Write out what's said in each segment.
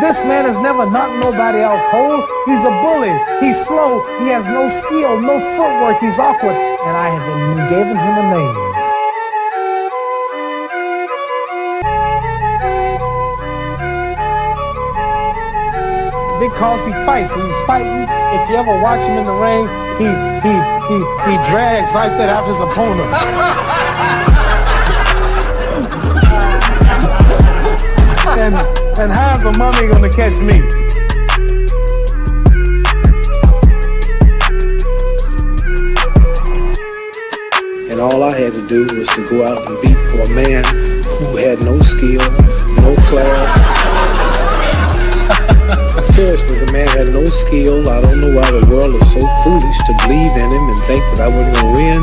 This man has never knocked nobody out cold. He's a bully. He's slow. He has no skill, no footwork. He's awkward. And I have been giving him a name. Because he fights. When he's fighting, if you ever watch him in the ring, he drags like that after his opponent. and how's the mummy gonna catch me? And all I had to do was to go out and beat for a man who had no skill, no class. Seriously, the man had no skill. I don't know why the world is so foolish to believe in him and think that I wasn't going to win.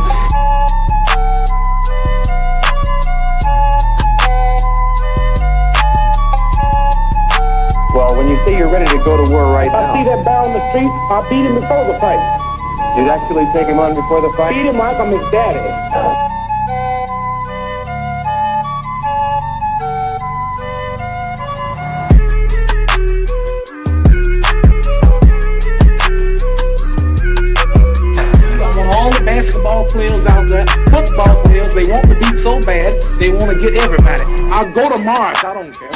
Well, when you say you're ready to go to war right now... I see that guy on the street, I beat him before the fight. You'd actually take him on before the fight? Beat him like I'm his daddy. Basketball players out there, football players, they want to beat so bad, they want to get everybody. I'll go to Mars, I don't care.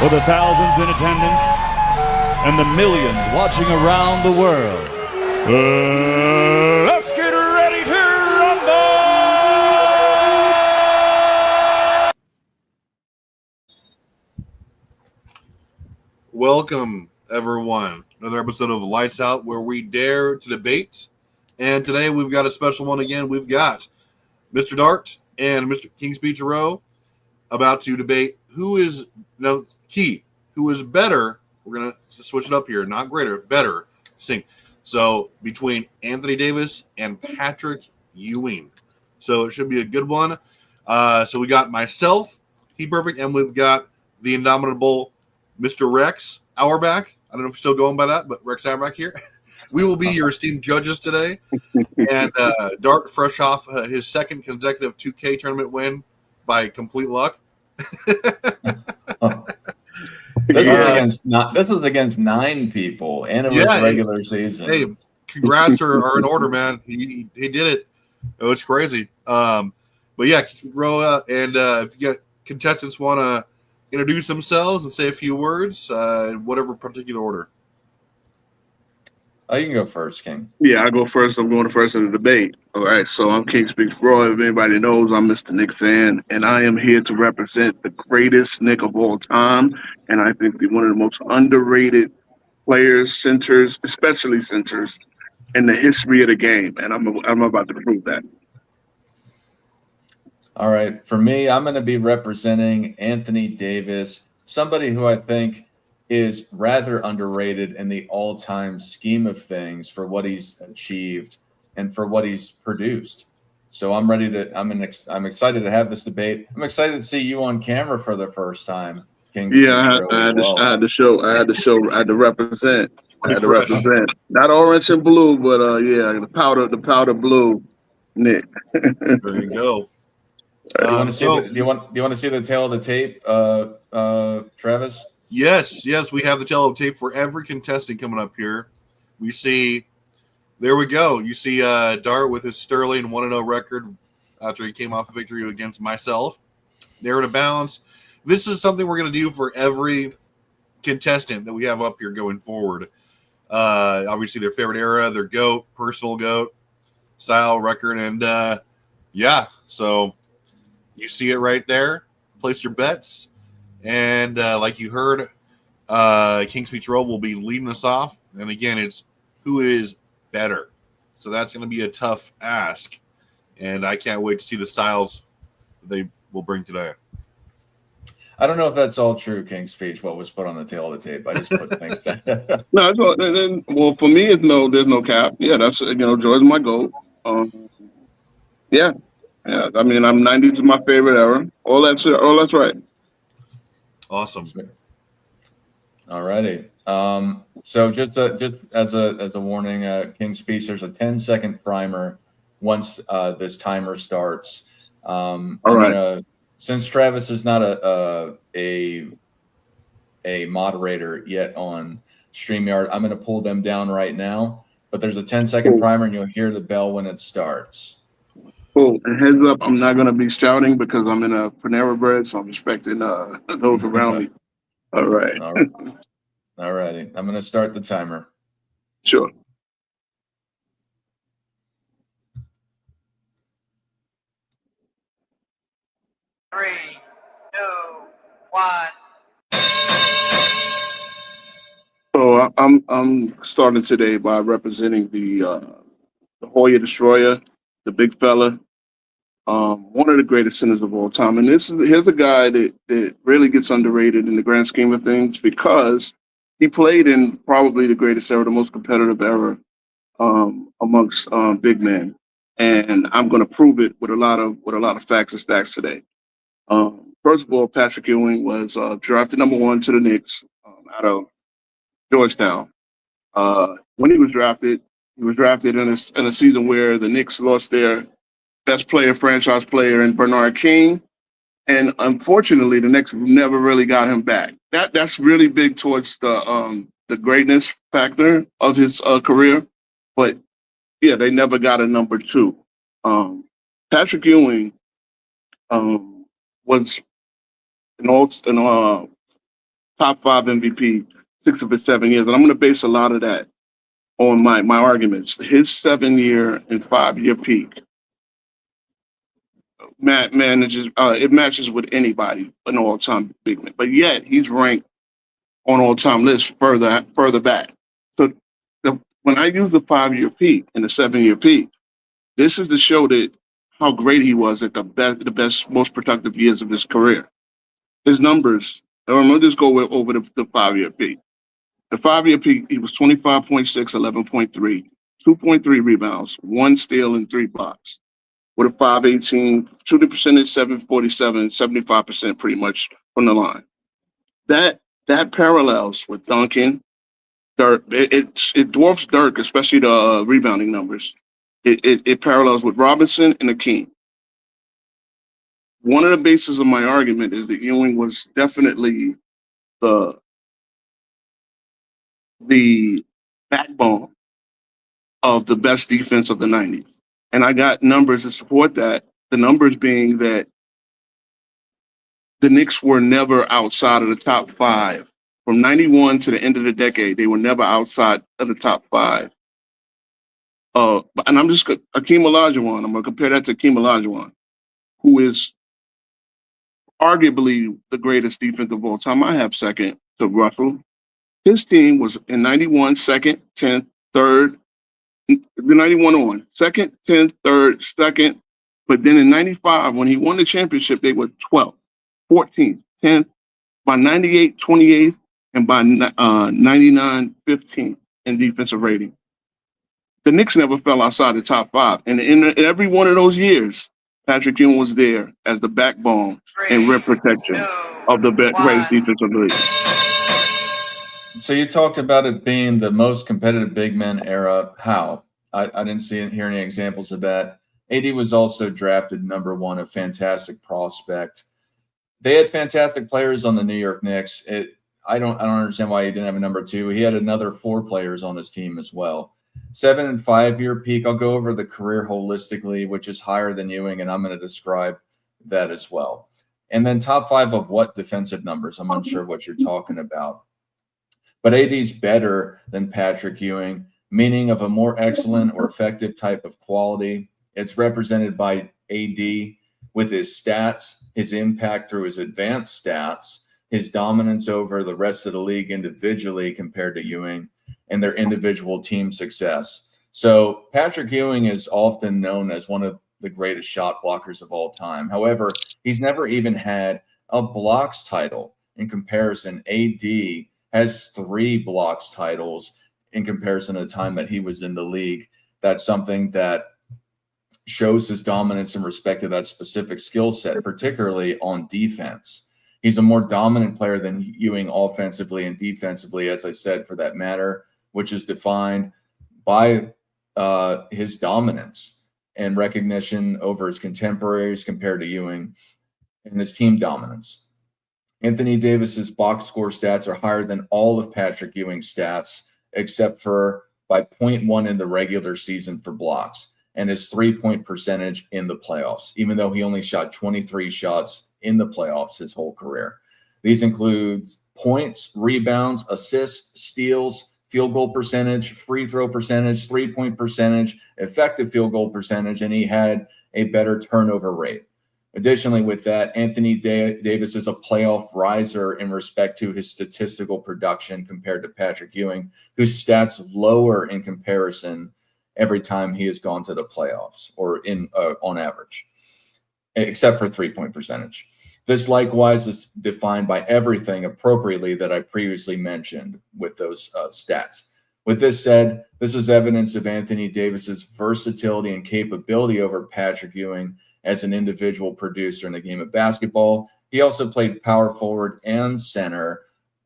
For the thousands in attendance and the millions watching around the world, let's get ready to rumble! Welcome, everyone. Another episode of Lights Out, where we dare to debate. And today we've got a special one again. We've got Mr. Dart and Mr. King Speech Row about to debate who is who is better. We're going to switch it up here. Not greater, better. Distinct. So between Anthony Davis and Patrick Ewing. So it should be a good one. So we got myself, He Perfect, and we've got the indomitable Mr. Rex Auerbach. I don't know if you're still going by that, but Rex Auerbach here. We will be your esteemed judges today. And Dart, fresh off his second consecutive 2K tournament win by complete luck. This was against 9 people, and it was regular season. Hey, congrats are in order, man. He did it. It was crazy. But yeah, row and if you got contestants want to introduce themselves and say a few words, in whatever particular order. Oh, you can go first, King. Yeah, I go first. I'm going first in the debate. All right, so I'm King Speaks Roy. If anybody knows, I'm Mr. Nick fan, and I am here to represent the greatest Nick of all time, and I think one of the most underrated players, centers, especially centers, in the history of the game, and I'm about to prove that. All right, for me, I'm going to be representing Anthony Davis, somebody who I think is rather underrated in the all-time scheme of things for what he's achieved and for what he's produced. So I'm ready to. I'm excited to have this debate. I'm excited to see you on camera for the first time, King. Yeah, I had to represent. Not orange and blue, but the powder blue, Nick. There you go. Do you want to see the tail of the tape, Travis? Yes, we have the tail of tape for every contestant coming up here. We see, there we go. You see Dart with his sterling 1-0 record after he came off a victory against myself. They're in a balance. This is something we're going to do for every contestant that we have up here going forward. Obviously, their favorite era, their GOAT, personal GOAT, style, record, and so you see it right there. Place your bets. And like you heard, King Speech Roll will be leading us off. And again, it's who is better. So that's going to be a tough ask. And I can't wait to see the styles they will bring today. I don't know if that's all true, King's Speech, what was put on the tail of the tape. I just put things down. No, it's all, well, for me, it's no, there's no cap. Yeah, that's, Jordan's my GOAT. Yeah, yeah. I mean, I'm 90s is my favorite era. All that's right. Awesome. All righty. So just as a warning, King's Speech, there's a 10-second primer once this timer starts. All right. Since Travis is not a moderator yet on StreamYard, I'm gonna pull them down right now. But there's a 10-second primer, and you'll hear the bell when it starts. Cool. And heads up, I'm not gonna be shouting because I'm in a Panera Bread, so I'm respecting those around me. All right. All righty. I'm gonna start the timer. Sure. Three, two, one. So I'm starting today by representing the Hoya Destroyer, the big fella, one of the greatest centers of all time. And here's a guy that really gets underrated in the grand scheme of things because he played in probably the greatest era, the most competitive era amongst big men. And I'm going to prove it with a lot of facts and stats today. First of all, Patrick Ewing was drafted #1 to the Knicks out of Georgetown. When he was drafted in a season where the Knicks lost their best player, franchise player, in Bernard King, and unfortunately, the Knicks never really got him back. That's really big towards the greatness factor of his career, but yeah, they never got a #2. Patrick Ewing was an top 5 MVP 6 of his 7 years, and I'm going to base a lot of that on my arguments. His 7-year and 5-year peak it matches with anybody, an all-time big man, but yet he's ranked on all-time lists further back. So when I use the 5-year peak and the 7-year peak, this is to show that how great he was at the best, most productive years of his career. His numbers. I'm gonna just go over the 5-year peak. The 5-year peak, he was 25.6, 11.3, 2.3 rebounds, 1 steal, and 3 blocks. With a 5.18, shooting percentage 7.47, 75% pretty much from the line. That parallels with Duncan, Dirk. It dwarfs Dirk, especially the rebounding numbers. It parallels with Robinson and Akeem. One of the bases of my argument is that Ewing was definitely the backbone of the best defense of the 90s. And I got numbers to support that. The numbers being that the Knicks were never outside of the top 5. From 91 to the end of the decade, they were never outside of the top 5. And I'm just Akeem Olajuwon. I'm going to compare that to Akeem Olajuwon, who is arguably the greatest defense of all time. I have second to Russell. His team was in 91, second, 10th, third, the 91 on, second, 10th, third, second. But then in 95, when he won the championship, they were 12th, 14th, 10th, by 98, 28th, and by 99, 15th in defensive rating. The Knicks never fell outside the top 5. And in every one of those years, Patrick Ewing was there as the backbone and rim protection of the greatest defense of the league. So you talked about it being the most competitive big men era. How? I didn't hear any examples of that. AD was also drafted #1, a fantastic prospect. They had fantastic players on the New York Knicks. I don't understand why he didn't have a #2. He had another 4 players on his team as well. 7 and 5-year peak. I'll go over the career holistically, which is higher than Ewing, and I'm going to describe that as well. And then top 5 of what defensive numbers? I'm unsure what you're talking about. But AD's better than Patrick Ewing, meaning of a more excellent or effective type of quality. It's represented by AD with his stats, his impact through his advanced stats, his dominance over the rest of the league individually compared to Ewing, and their individual team success. So Patrick Ewing is often known as one of the greatest shot blockers of all time. However, he's never even had a blocks title. In comparison, AD has 3 blocks titles in comparison to the time that he was in the league. That's something that shows his dominance in respect to that specific skill set, particularly on defense. He's a more dominant player than Ewing offensively and defensively, as I said, for that matter, which is defined by his dominance and recognition over his contemporaries compared to Ewing, and his team dominance. Anthony Davis's box score stats are higher than all of Patrick Ewing's stats, except for by 0.1 in the regular season for blocks, and his 3-point percentage in the playoffs, even though he only shot 23 shots in the playoffs his whole career. These include points, rebounds, assists, steals, field goal percentage, free throw percentage, 3-point percentage, effective field goal percentage, and he had a better turnover rate. Additionally, with that, Anthony Davis is a playoff riser in respect to his statistical production compared to Patrick Ewing, whose stats lower in comparison every time he has gone to the playoffs, or in on average, except for 3-point percentage. This likewise is defined by everything appropriately that I previously mentioned with those stats. With this said, this is evidence of Anthony Davis's versatility and capability over Patrick Ewing as an individual producer in the game of basketball. He also played power forward and center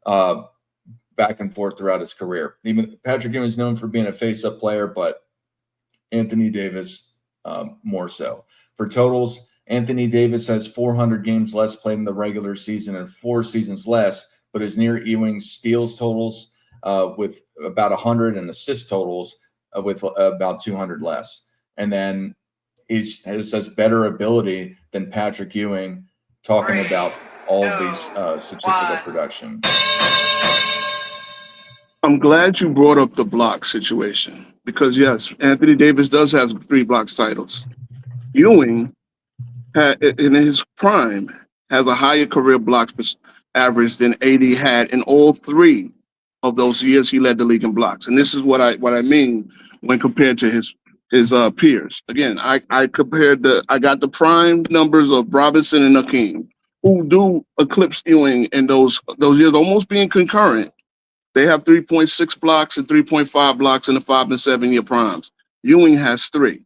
back and forth throughout his career. Even Patrick Ewing is known for being a face-up player, but Anthony Davis more so. For totals, Anthony Davis has 400 games less played in the regular season and 4 seasons less, but is near Ewing's steals totals with about 100 and assist totals with about 200 less. And then he has better ability than Patrick Ewing, talking about all of these statistical production. I'm glad you brought up the block situation because, yes, Anthony Davis does have 3 blocks titles. Ewing, in his prime, has a higher career blocks average than AD had in all 3 of those years he led the league in blocks. And this is what I mean when compared to his peers. Again, I got the prime numbers of Robinson and Hakeem, who do eclipse Ewing in those years, almost being concurrent. They have 3.6 blocks and 3.5 blocks in the 5 and 7 year primes. Ewing has 3.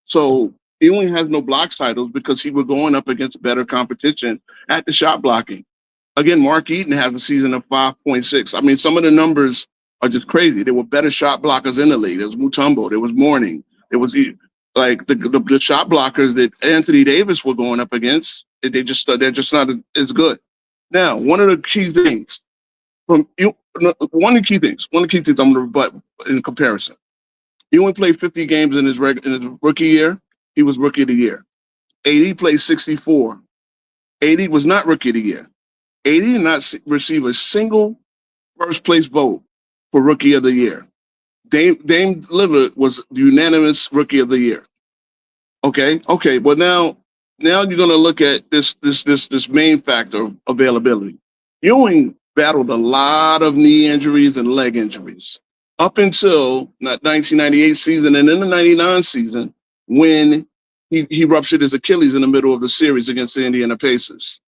So Ewing has no blocks titles because he was going up against better competition at the shot blocking. Again, Mark Eaton has a season of 5.6. I mean, some of the numbers are just crazy. There were better shot blockers in the league. There was Mutombo. There was Mourning. It was like the shot blockers that Anthony Davis were going up against. They're just not as good. Now, one of the key things I'm going to rebut in comparison. Ewing played 50 games in his rookie year. He was rookie of the year. AD played 64. AD was not rookie of the year. AD did not receive a single first place vote for rookie of the year. Dame Lillard was the unanimous rookie of the year. Okay. Well, now you're going to look at this main factor of availability. Ewing battled a lot of knee injuries and leg injuries up until the 1998 season and in the 99 season when he ruptured his Achilles in the middle of the series against the Indiana Pacers.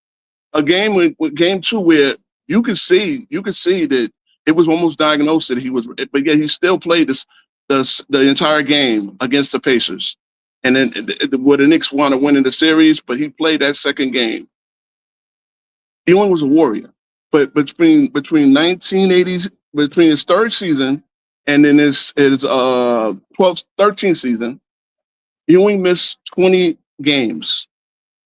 A game with game 2 where you could see that it was almost diagnosed that he was, but yet he still played the entire game against the Pacers. And then where the Knicks wound up winning the series, but he played that second game. Ewing was a warrior. But between 1980s, between his 3rd season and then his 13th season, Ewing missed 20 games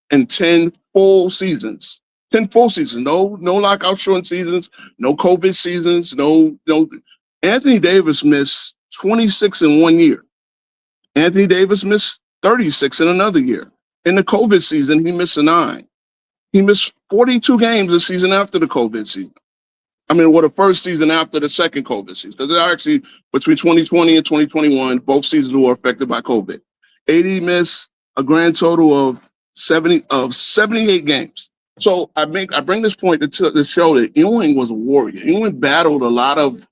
in 10 full seasons. 10 full seasons. No lockout shortened seasons, no COVID seasons, no. Anthony Davis missed 26 in 1 year. Anthony Davis missed 36 in another year. In the COVID season, he missed 9. He missed 42 games the season after the COVID season. The first season after the second COVID season. Because actually, between 2020 and 2021, both seasons were affected by COVID. AD missed a grand total of 78 games. So I bring this point to show that Ewing was a warrior. Ewing battled a lot of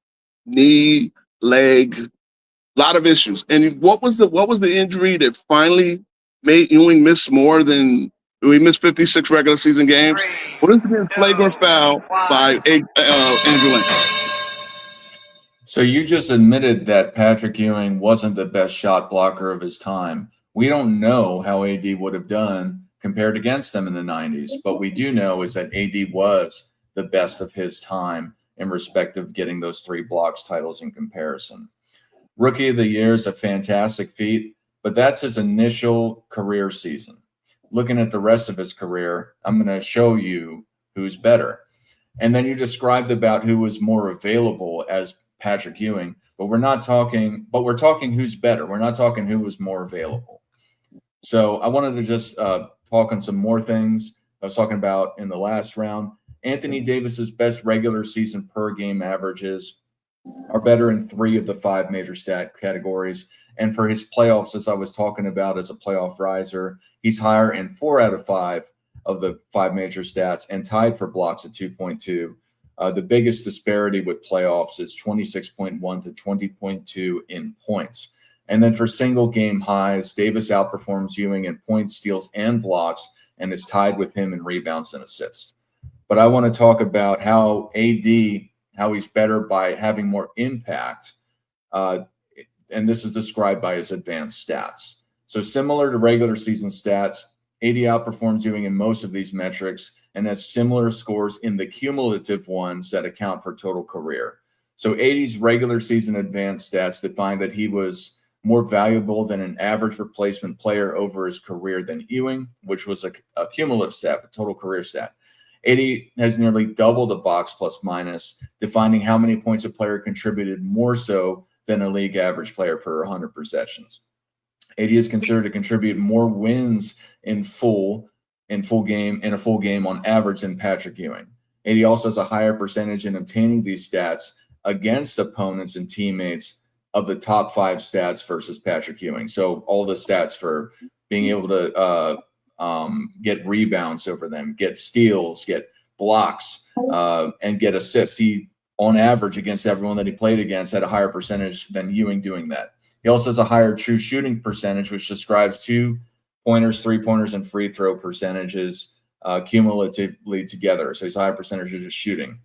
knee, leg, a lot of issues. And what was the injury that finally made Ewing miss more than We missed 56 regular season games. 3, Well, this is a 2, flagrant foul 1. by Andrew Lane. So you just admitted that Patrick Ewing wasn't the best shot blocker of his time. We don't know how AD would have done compared against them in the 90s, but we do know is that AD was the best of his time in respect of getting those 3 blocks titles in comparison. Rookie of the Year is a fantastic feat, but that's his initial career season. Looking at the rest of his career, I'm going to show you who's better. And then you described about who was more available as Patrick Ewing, but we're talking who's better. We're not talking who was more available. So I wanted to just talk on some more things I was talking about in the last round. Anthony Davis's best regular season per game averages are better in 3 of the 5 major stat categories. And for his playoffs, as I was talking about as a playoff riser, he's higher in 4 out of 5 of the 5 major stats and tied for blocks at 2.2. The biggest disparity with playoffs is 26.1 to 20.2 in points. And then for single game highs, Davis outperforms Ewing in points, steals, and blocks, and is tied with him in rebounds and assists. But I want to talk about how he's better by having more impact. And this is described by his advanced stats. So similar to regular season stats, AD outperforms Ewing in most of these metrics and has similar scores in the cumulative ones that account for total career. So AD's regular season advanced stats define that he was more valuable than an average replacement player over his career than Ewing, which was a cumulative stat, a total career stat. AD has nearly doubled the box plus minus, defining how many points a player contributed more so than a league average player per 100 possessions. AD is considered to contribute more wins in a full game on average than Patrick Ewing. AD also has a higher percentage in obtaining these stats against opponents and teammates of the top 5 stats versus Patrick Ewing. So all the stats for being able to get rebounds over them, get steals, get blocks, and get assists. He, on average, against everyone that he played against, had a higher percentage than Ewing doing that. He also has a higher true shooting percentage, which describes 2-pointers, 3-pointers, and free throw percentages cumulatively together. So he's a higher percentage of just shooting.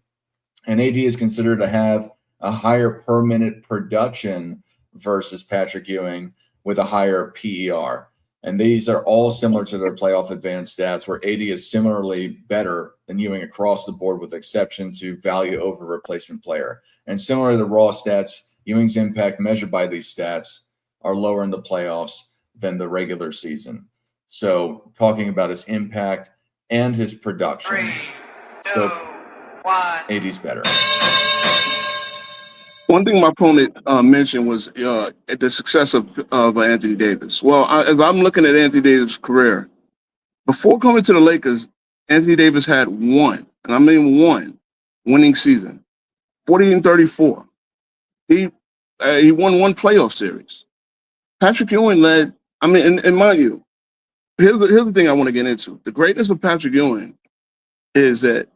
And AD is considered to have a higher per minute production versus Patrick Ewing with a higher PER. And these are all similar to their playoff advanced stats, where AD is similarly better than Ewing across the board, with exception to value over replacement player. And similar to raw stats, Ewing's impact measured by these stats are lower in the playoffs than the regular season. So talking about his impact and his production. 3, 2, 1. AD's better. One thing my opponent mentioned was the success of Anthony Davis. Well, as I'm looking at Anthony Davis' career, before coming to the Lakers, Anthony Davis had one winning season, 40-34. He won 1 playoff series. Patrick Ewing led. I mean, and mind you, here's the thing I want to get into. The greatness of Patrick Ewing is that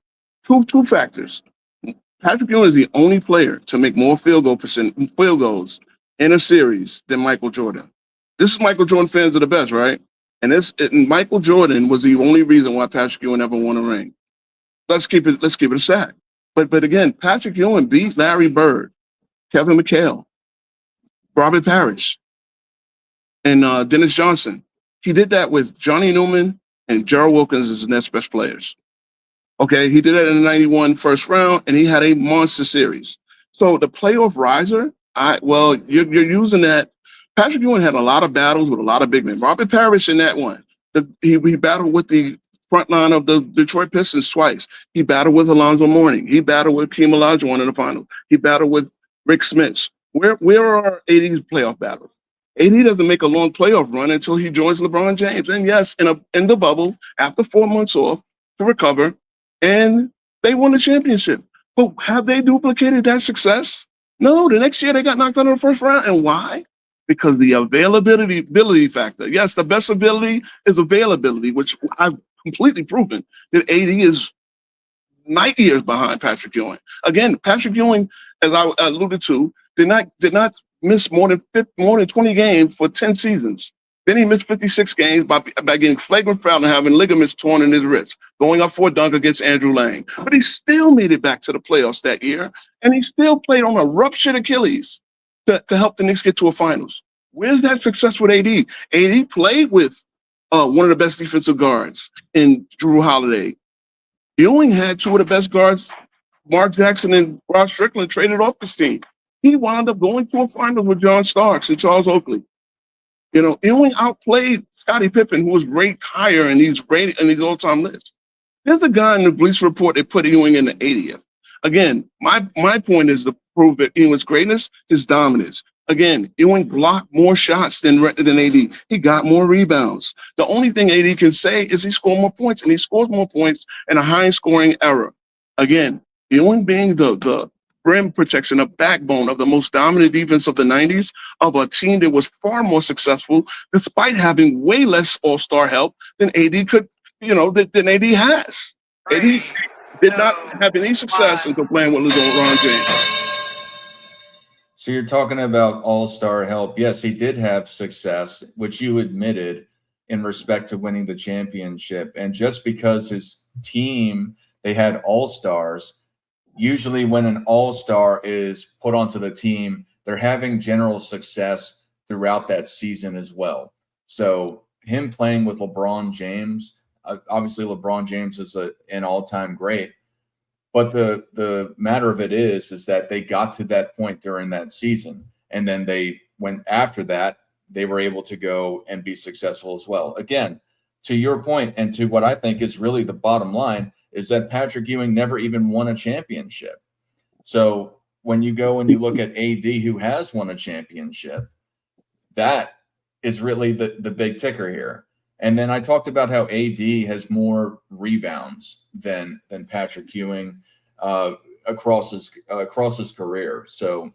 two factors. Patrick Ewing is the only player to make more field goals in a series than Michael Jordan. This is Michael Jordan fans are the best, right? And Michael Jordan was the only reason why Patrick Ewing ever won a ring. Let's keep it a stat. But again, Patrick Ewing beat Larry Bird, Kevin McHale, Robert Parrish, and Dennis Johnson. He did that with Johnny Newman and Gerald Wilkins as the next best players. Okay, he did it in the 91 first round, and he had a monster series. So the playoff riser, you're using that. Patrick Ewing had a lot of battles with a lot of big men. Robert Parrish in that one. He battled with the front line of the Detroit Pistons twice. He battled with Alonzo Mourning. He battled with Hakeem Olajuwon in the finals. He battled with Rick Smits. Where are AD's playoff battles? AD doesn't make a long playoff run until he joins LeBron James. And yes, in the bubble, after 4 months off to recover, and they won the championship. But have they duplicated that success? No, the next year they got knocked out in the first round. And why? Because the availability factor. Yes, the best ability is availability, which I've completely proven that AD is 9 years behind Patrick Ewing. Again, Patrick Ewing, as I alluded to, did not miss more than 20 games for 10 seasons. Then he missed 56 games by getting flagrant foul and having ligaments torn in his wrist, going up for a dunk against Andrew Lang. But he still made it back to the playoffs that year, and he still played on a ruptured Achilles to help the Knicks get to a finals. Where's that success with AD? AD played with one of the best defensive guards in Drew Holiday. Ewing had two of the best guards, Mark Jackson and Rob Strickland, traded off his team. He wound up going to a finals with John Starks and Charles Oakley. Ewing outplayed Scottie Pippen, who was ranked higher in these all-time lists. There's a guy in the Bleacher Report that put Ewing in the 80th. Again, my point is to prove that Ewing's greatness, his dominance. Again, Ewing blocked more shots than AD. He got more rebounds. The only thing AD can say is he scored more points, and he scores more points in a high-scoring era. Again, Ewing being the rim protection, a backbone of the most dominant defense of the 90s, of a team that was far more successful, despite having way less all-star help than AD could, than AD has. AD did not have any success until playing with LeBron James. So you're talking about all-star help. Yes, he did have success, which you admitted in respect to winning the championship. And just because his team, they had all-stars, usually when an all-star is put onto the team, they're having general success throughout that season as well. So him playing with LeBron James, obviously LeBron James is an all-time great, but the matter of it is that they got to that point during that season, and then they went after that, they were able to go and be successful as well. Again, to your point, and to what I think is really the bottom line, is that Patrick Ewing never even won a championship. So when you go and you look at AD, who has won a championship, that is really the big ticker here. And then I talked about how AD has more rebounds than Patrick Ewing across his career. So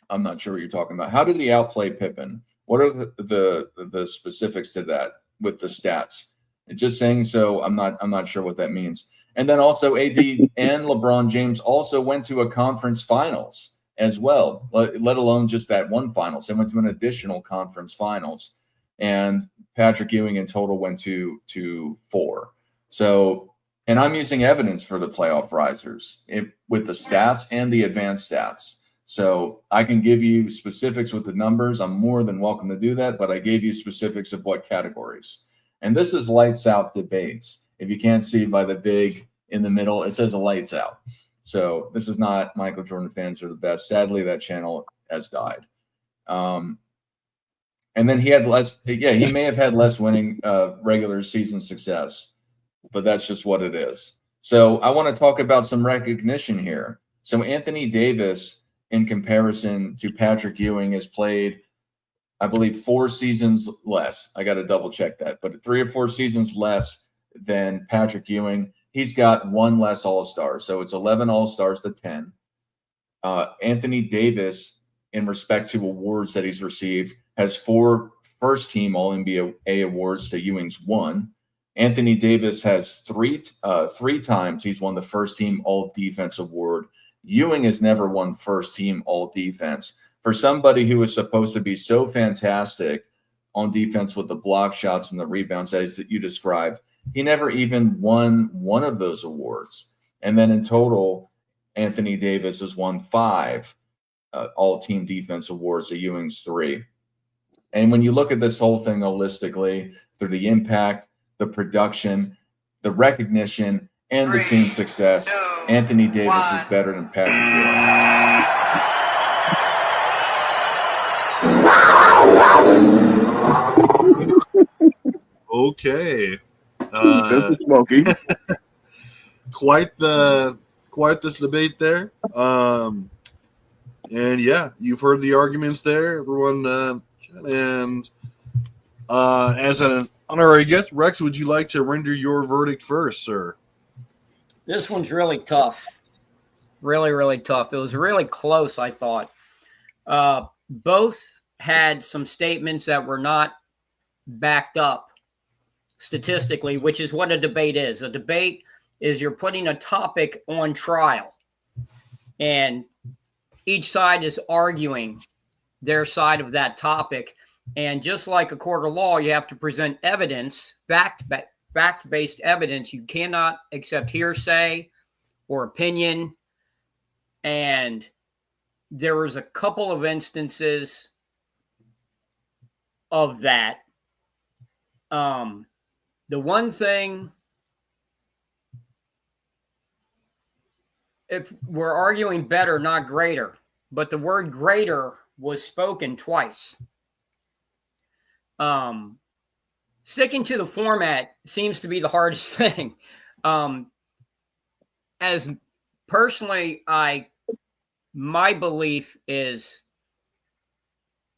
I'm not sure what you're talking about. How did he outplay Pippen? What are the specifics to that with the stats? Just saying so, I'm not sure what that means. And then also AD and LeBron James also went to a conference finals as well, let alone just that one finals. They went to an additional conference finals, and Patrick Ewing in total went to 4. So, and I'm using evidence for the playoff risers with the stats and the advanced stats. So I can give you specifics with the numbers. I'm more than welcome to do that, but I gave you specifics of what categories. And this is lights out debates. If you can't see by the big in the middle, it says a lights out. So this is not Michael Jordan fans are the best. Sadly, that channel has died. And then he had less. Yeah, he may have had less winning regular season success, but that's just what it is. So I want to talk about some recognition here. So Anthony Davis, in comparison to Patrick Ewing, has played, I believe, 4 seasons less. I got to double check that, but 3 or 4 seasons less than Patrick Ewing. He's got 1 less All-Star, so it's 11 All-Stars to 10. Anthony Davis, in respect to awards that he's received, has 4 first-team All-NBA awards to Ewing's 1. Anthony Davis has 3 times he's won the first-team All-Defense award. Ewing has never won first-team All-Defense. For somebody who is supposed to be so fantastic on defense with the block shots and the rebounds as you described, he never even won one of those awards. And then in total, Anthony Davis has won 5 all-team defense awards to Ewing's 3. And when you look at this whole thing holistically, through the impact, the production, the recognition, and the team success, Anthony Davis is better than Patrick Ewing. Okay. Smoky. Quite the debate there. And yeah, you've heard the arguments there, everyone. And as an honorary guest, Rex, would you like to render your verdict first, sir? This one's really tough. Really, really tough. It was really close, I thought. Both had some statements that were not backed up statistically, which is what a debate is. A debate is you're putting a topic on trial, and each side is arguing their side of that topic, And just like a court of law, you have to present evidence, fact-based evidence. You cannot accept hearsay or opinion. And there was a couple of instances of that. The one thing, if we're arguing better, not greater, but the word greater was spoken twice. Sticking to the format seems to be the hardest thing. As personally, my belief is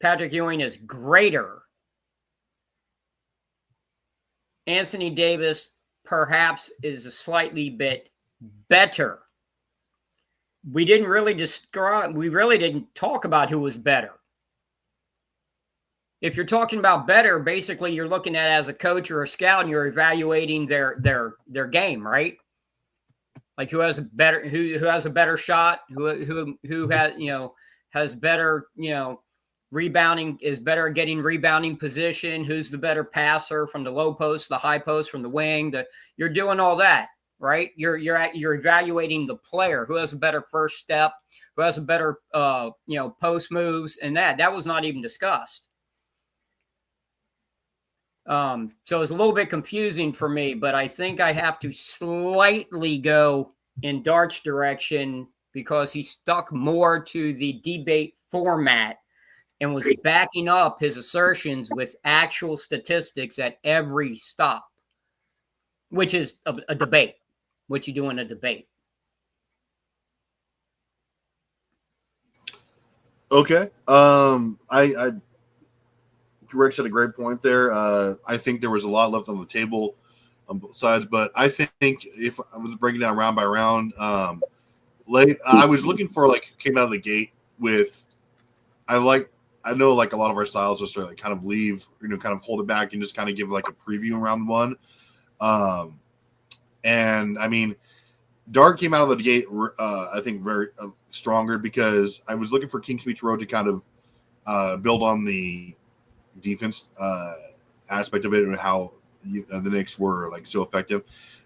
Patrick Ewing is greater. Anthony Davis perhaps is a slightly bit better. We really didn't talk about who was better. If you're talking about better, basically you're looking at it as a coach or a scout and you're evaluating their game, right? Like who has a better shot, who has better, rebounding, is better at getting rebounding position, who's the better passer from the low post, the high post, from the wing, you're doing all that, right? You're evaluating the player, who has a better first step, who has a better post moves, and that was not even discussed. So it's a little bit confusing for me, but I think I have to slightly go in Dart's direction because he stuck more to the debate format and was backing up his assertions with actual statistics at every stop, which is a debate, what you do in a debate. Okay. Greg said a great point there. I think there was a lot left on the table on both sides, but I think if I was breaking down round by round, I was looking for came out of the gate with. I know a lot of our styles just are kind of leave, kind of hold it back and just kind of give a preview in round one. And I mean, Dart came out of the gate, I think very stronger because I was looking for King's Speech Road to kind of build on the defense aspect of it and how the Knicks were so effective.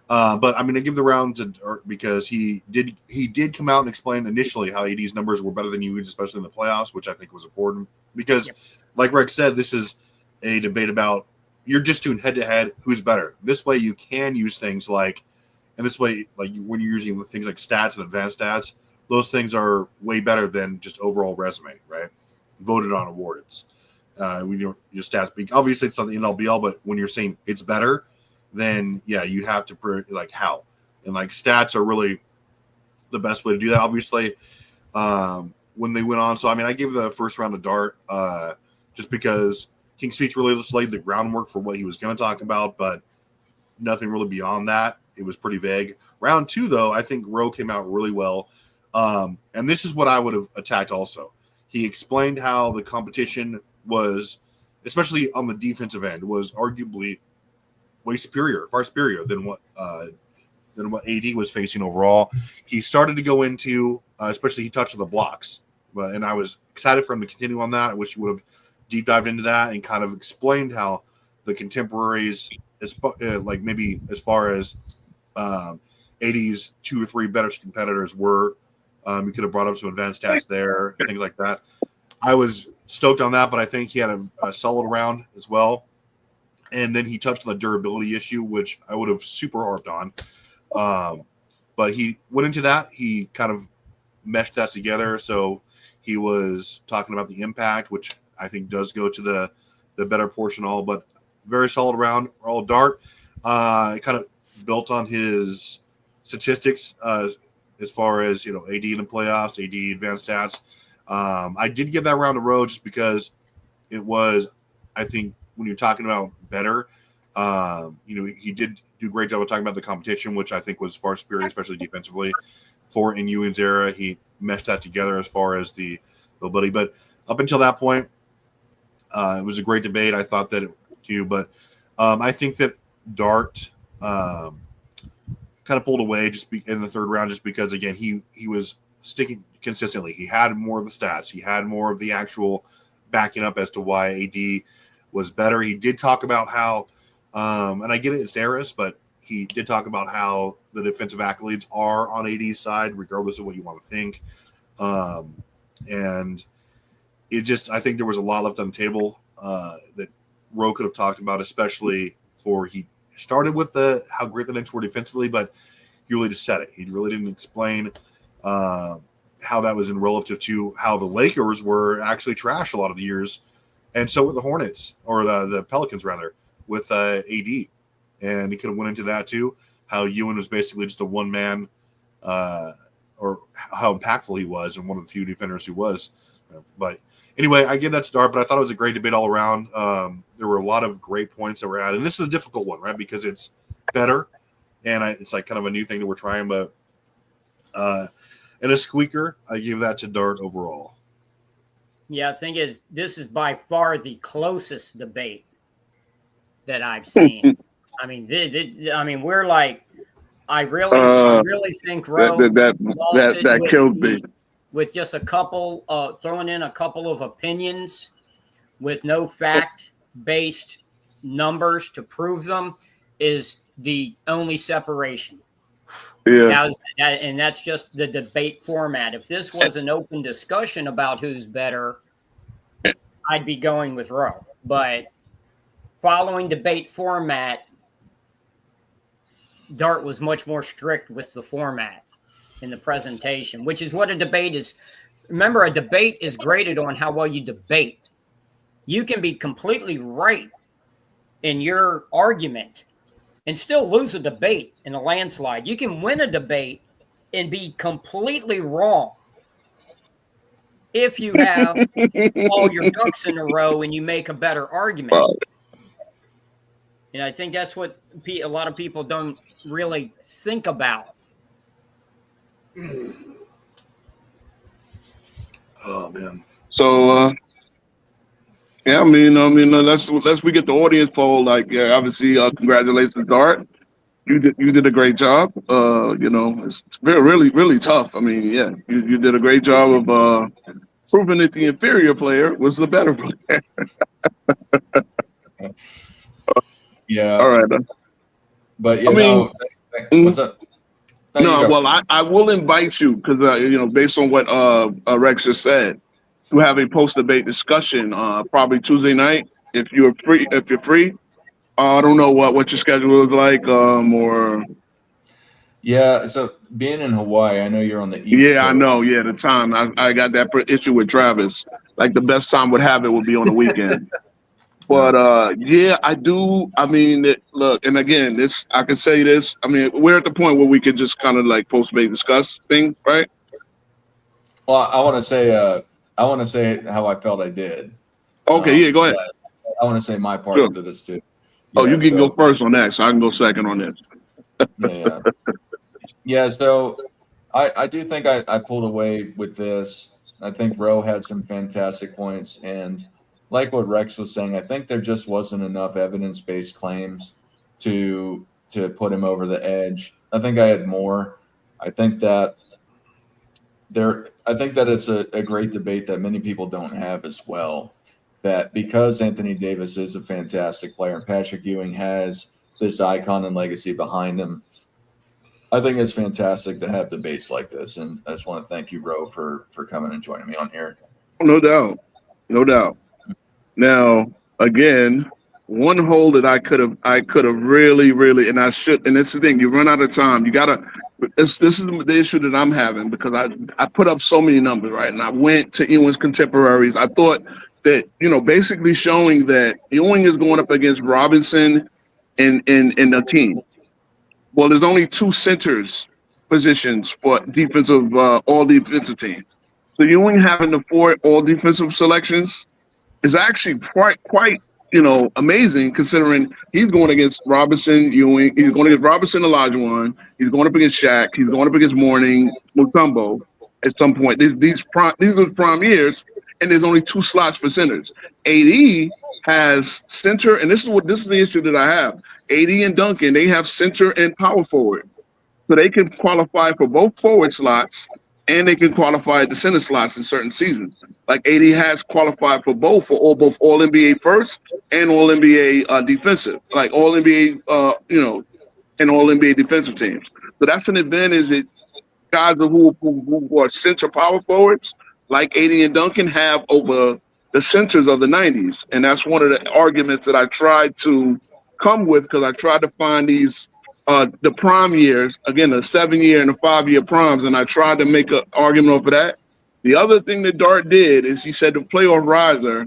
But I'm going to give the round to Dart because he did come out and explain initially how AD's numbers were better than Ewing's, especially in the playoffs, which I think was important because, like Greg said, this is a debate about you're just doing head-to-head who's better. This way you can use things and this way, when you're using things like stats and advanced stats, those things are way better than just overall resume, right? Voted on awards. When your stats, obviously it's not the end-all be-all, but when you're saying it's better, then you have to how, and stats are really the best way to do that. Obviously, when they went on, so I mean, I gave the first round to Dart just because King's Speech really just laid the groundwork for what he was going to talk about, but nothing really beyond that. It was pretty vague. Round two, though, I think Rowe came out really well, and this is what I would have attacked also. He explained how the competition was, especially on the defensive end, was arguably way superior, far superior than what AD was facing overall. He started to go into, especially he touched on the blocks, and I was excited for him to continue on that. I wish he would have deep dived into that and kind of explained how the contemporaries, maybe as far as AD's 2 or 3 better competitors were. You could have brought up some advanced stats there, things like that. I was stoked on that, but I think he had a solid round as well. And then he touched on the durability issue, which I would have super harped on. But he went into that. He kind of meshed that together. So he was talking about the impact, which I think does go to the better portion all, but very solid round. All Dart kind of built on his statistics as far as, AD in the playoffs, AD advanced stats. I did give that round to Rowe just because it was, I think, when you're talking about better, he did do a great job of talking about the competition, which I think was far superior, especially defensively. In Ewing's era, he meshed that together as far as the ability. But up until that point, it was a great debate. I thought that too, but I think that Dart kind of pulled away in the third round just because, again, he was sticking consistently. He had more of the stats. He had more of the actual backing up as to why AD was better. He did talk about how, and I get it, it's Harris, but he did talk about how the defensive accolades are on AD's side, regardless of what you want to think. And it just, I think there was a lot left on the table that Rowe could have talked about, especially for he started with how great the Knicks were defensively, but he really just said it. He really didn't explain how that was in relative to how the Lakers were actually trash a lot of the years, and so were the Hornets, or the Pelicans rather, with AD. And he could have went into that too, how Ewing was basically just a one-man, or how impactful he was, and one of the few defenders who was. But anyway, I give that to Dart, but I thought it was a great debate all around. There were a lot of great points that were added, and this is a difficult one, right, because it's better, and it's like kind of a new thing that we're trying, but and a squeaker, I give that to Dart overall. Yeah, I think this is by far the closest debate that I've seen. I mean, we're like, I really think Rowe that killed me with just a couple, throwing in a couple of opinions with no fact-based numbers to prove them is the only separation. Yeah. And that's just the debate format. If this was an open discussion about who's better, I'd be going with Rowe. But following debate format, Dart was much more strict with the format in the presentation, which is what a debate is. Remember, a debate is graded on how well you debate. You can be completely right in your argument and still lose a debate in a landslide. You can win a debate and be completely wrong if you have all your ducks in a row and you make a better argument. And I think that's what a lot of people don't really think about. Oh man. So yeah, I mean, let's we get the audience poll. Like, yeah, obviously, congratulations, Dart. You did a great job. It's really tough. I mean, yeah, you did a great job of proving that the inferior player was the better player. Yeah. All right. But what's up? I will invite you because based on what Rex just said, to have a post-debate discussion probably Tuesday night if you're free. I don't know what your schedule is like, or yeah. So being in Hawaii, I know you're on the East yeah, Coast. I know. Yeah, the time I got that issue with Travis. Like the best time would have it would be on the weekend. But yeah, I do. I mean, look, and again, I can say this. I mean, we're at the point where we can just kind of like post-debate discuss things, right? Well, I want to say how I felt I did. Okay, yeah, go ahead. I want to say my part to this too. Yeah, you can go first on that, so I can go second on this. Yeah. So I do think I pulled away with this. I think Rowe had some fantastic points, and like what Rex was saying, I think there just wasn't enough evidence-based claims to put him over the edge. I think I had more. I think that it's a great debate that many people don't have as well. That because Anthony Davis is a fantastic player and Patrick Ewing has this icon and legacy behind him, I think it's fantastic to have debates like this. And I just want to thank you, Rowe, for coming and joining me on here. No doubt. Now, again, one hole that I could have really, and I should, and it's the thing, you run out of time. You gotta. This is the issue that I'm having because I put up so many numbers, right? And I went to Ewing's contemporaries. I thought that basically showing that Ewing is going up against Robinson and the team. Well, there's only 2 centers positions for defensive all defensive teams. So Ewing having the 4 all defensive selections is actually quite amazing considering he's going against Robinson, Ewing, he's going against Robinson, Olajuwon, he's going up against Shaq, he's going up against Mourning, Mutombo at some point. These are prime years, and there's only 2 slots for centers. AD has center, and this is the issue that I have. AD and Duncan, they have center and power forward. So they can qualify for both forward slots and they can qualify at the center slots in certain seasons. Like AD has qualified for both All NBA first and All NBA defensive, like All NBA and All NBA defensive teams. So that's an advantage that guys who are center power forwards like AD and Duncan have over the centers of the 90s. And that's one of the arguments that I tried to come with, because I tried to find these the prime years, again, the 7-year and the 5-year primes, and I tried to make an argument over that. The other thing that Dart did is he said the playoff riser,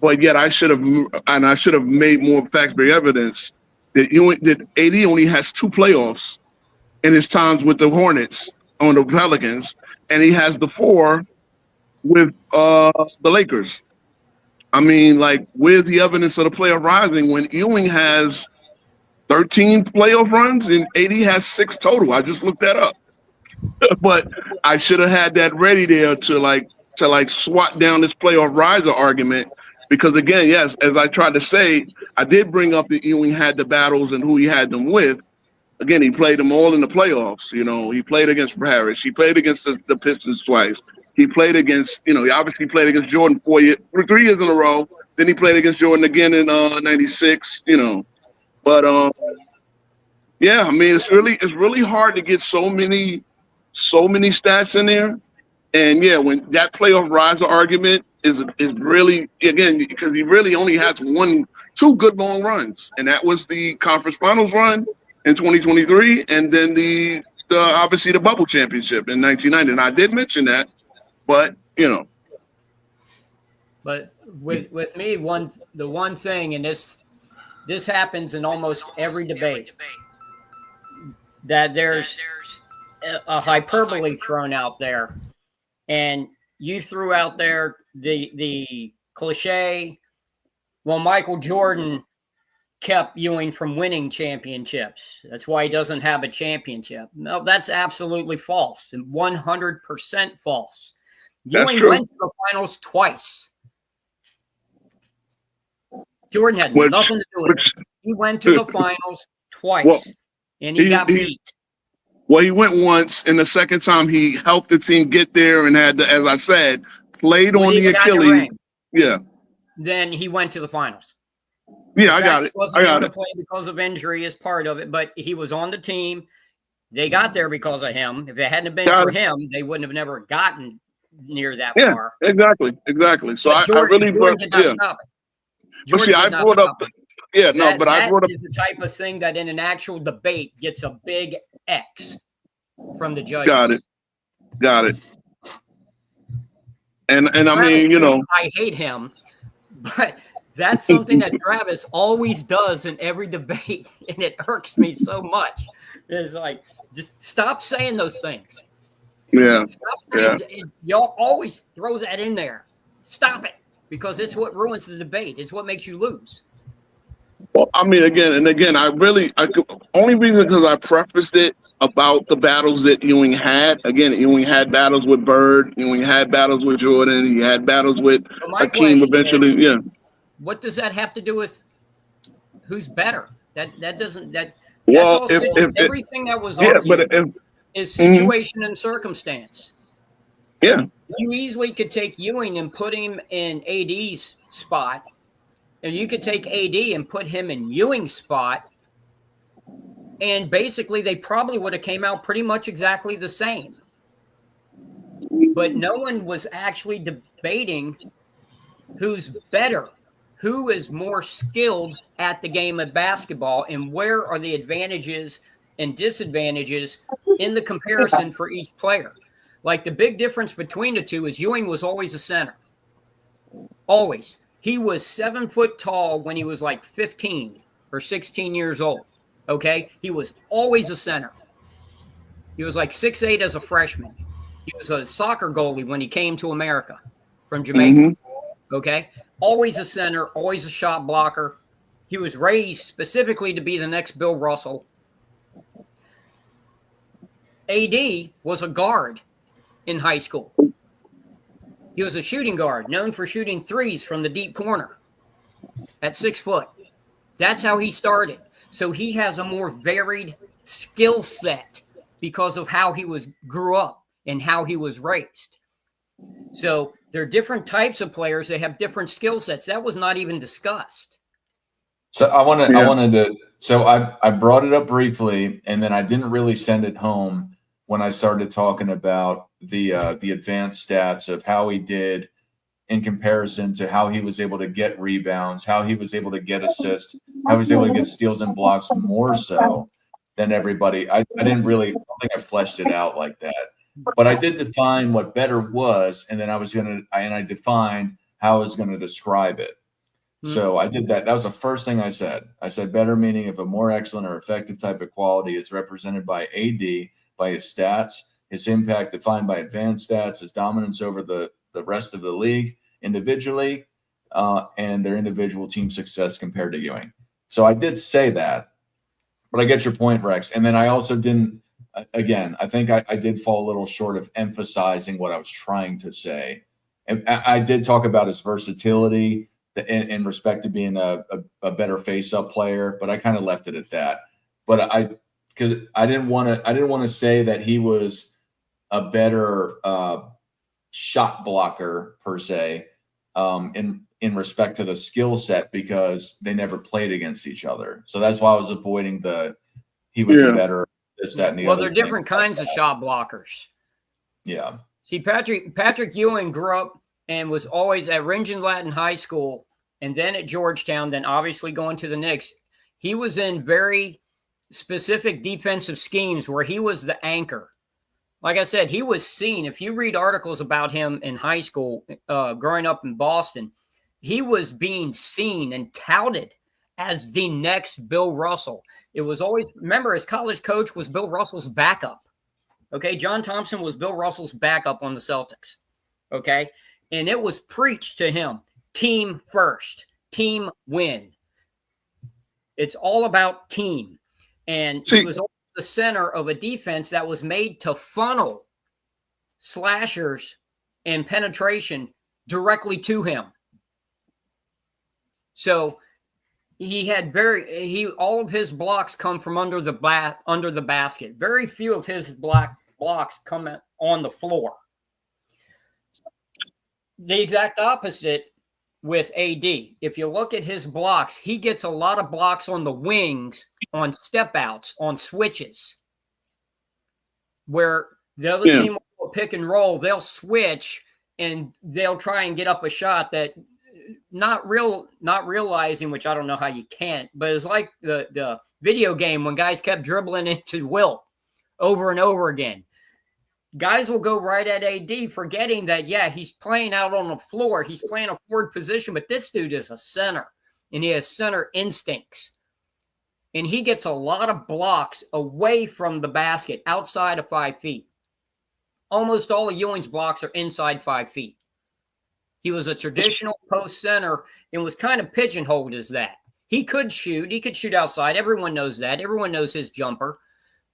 but yet I should have made more facts-based evidence that AD only has 2 playoffs in his times with the Hornets on the Pelicans, and he has the 4 with the Lakers. I mean, like, where's the evidence of the playoff rising when Ewing has 13 playoff runs and AD has 6 total? I just looked that up. But I should have had that ready there to swat down this playoff riser argument, because again, yes, as I tried to say, I did bring up that Ewing had the battles and who he had them with. Again, he played them all in the playoffs. He played against Harris. He played against the Pistons twice. He played against, he obviously played against Jordan 3 years in a row. Then he played against Jordan again in '96. But yeah, I mean, it's really hard to get so many stats in there. And yeah, when that playoff riser argument is really, again, because he really only has 2 good long runs, and that was the conference finals run in 2023, and then the obviously the bubble championship in 1990. And I did mention that, but But with me, the one thing, and this happens in almost every debate, that there's a hyperbole thrown out there, and you threw out there the cliche, well, Michael Jordan kept Ewing from winning championships. That's why he doesn't have a championship. No, that's absolutely false, and 100% false. Ewing went to the finals twice. Jordan had nothing to do with it. He went to the finals twice, and he got beat. Well, he went once, and the second time he helped the team get there and had, as I said, played on the Achilles. Yeah. Then he went to the finals. Yeah, I got it. Wasn't able to play because of injury is part of it, but he was on the team. They got there because of him. If it hadn't been for him, they wouldn't have never gotten near that far. Exactly. So I really Jordan did not stop it. But see, I brought up I brought up is the type of thing that in an actual debate gets a big X from the judges. Got it. And I mean, I hate him, but that's something that Travis always does in every debate, and it irks me so much. It's like, just stop saying those things. Yeah. Stop saying y'all always throw that in there. Stop it, because it's what ruins the debate. It's what makes you lose. Well, I mean, again, only reason because I prefaced it about the battles that Ewing had. Again, Ewing had battles with Bird. Ewing had battles with Jordan. He had battles with Hakeem eventually. What does that have to do with who's better? Everything that was argued is situation and circumstance. Yeah. You easily could take Ewing and put him in AD's spot, and you could take AD and put him in Ewing's spot, and basically they probably would have came out pretty much exactly the same. But no one was actually debating who's better, who is more skilled at the game of basketball, and where are the advantages and disadvantages in the comparison for each player. Like, the big difference between the two is Ewing was always a center. Always. He was 7 foot tall when he was like 15 or 16 years old. Okay? He was always a center. He was like 6'8" as a freshman. He was a soccer goalie when he came to America from Jamaica. Okay? Always a center, always a shot blocker. He was raised specifically to be the next Bill Russell. AD was a guard in high school. He was a shooting guard, known for shooting threes from the deep corner at 6 foot. That's how he started. So he has a more varied skill set because of how he grew up and how he was raised. So they're different types of players. They have different skill sets. That was not even discussed. So I wanted to. So I brought it up briefly, and then I didn't really send it home when I started talking about the advanced stats of how he did in comparison to how he was able to get rebounds, how he was able to get assists, how he was able to get steals and blocks more so than everybody. I don't think I fleshed it out like that. But I did define what better was, and then I defined how I was going to describe it. So I did that. That was the first thing I said. I said better meaning if a more excellent or effective type of quality is represented by AD, by his stats, his impact defined by advanced stats, his dominance over the rest of the league individually, and their individual team success compared to Ewing. So I did say that, but I get your point, Rex. And then I also didn't, again, I think I did fall a little short of emphasizing what I was trying to say. And I did talk about his versatility in respect to being a better face-up player, but I kind of left it at that. But because I didn't want to say that he was a better shot blocker per se in respect to the skill set, because they never played against each other. So that's why I was avoiding he was a better this, that, and the other. Well, they're different kinds of shot blockers. Yeah. See, Patrick Ewing grew up and was always at Ringen Latin High School and then at Georgetown, then obviously going to the Knicks. He was in very specific defensive schemes where he was the anchor. Like I said, he was seen. If you read articles about him in high school, growing up in Boston, he was being seen and touted as the next Bill Russell. It was always, remember, his college coach was Bill Russell's backup. Okay, John Thompson was Bill Russell's backup on the Celtics. Okay, and it was preached to him. Team first, team win. It's all about team. And he was always the center of a defense that was made to funnel slashers and penetration directly to him. So he had all of his blocks come from under the basket. Very few of his blocks come on the floor. The exact opposite with AD. If you look at his blocks, he gets a lot of blocks on the wings, on step outs, on switches, where the other team will pick and roll. They'll switch and they'll try and get up a shot that not realizing, which I don't know how you can't, but it's like the video game when guys kept dribbling into Wilt over and over again. Guys will go right at AD, forgetting that, he's playing out on the floor. He's playing a forward position, but this dude is a center, and he has center instincts. And he gets a lot of blocks away from the basket, outside of 5 feet. Almost all of Ewing's blocks are inside 5 feet. He was a traditional post center and was kind of pigeonholed as that. He could shoot. He could shoot outside. Everyone knows that. Everyone knows his jumper.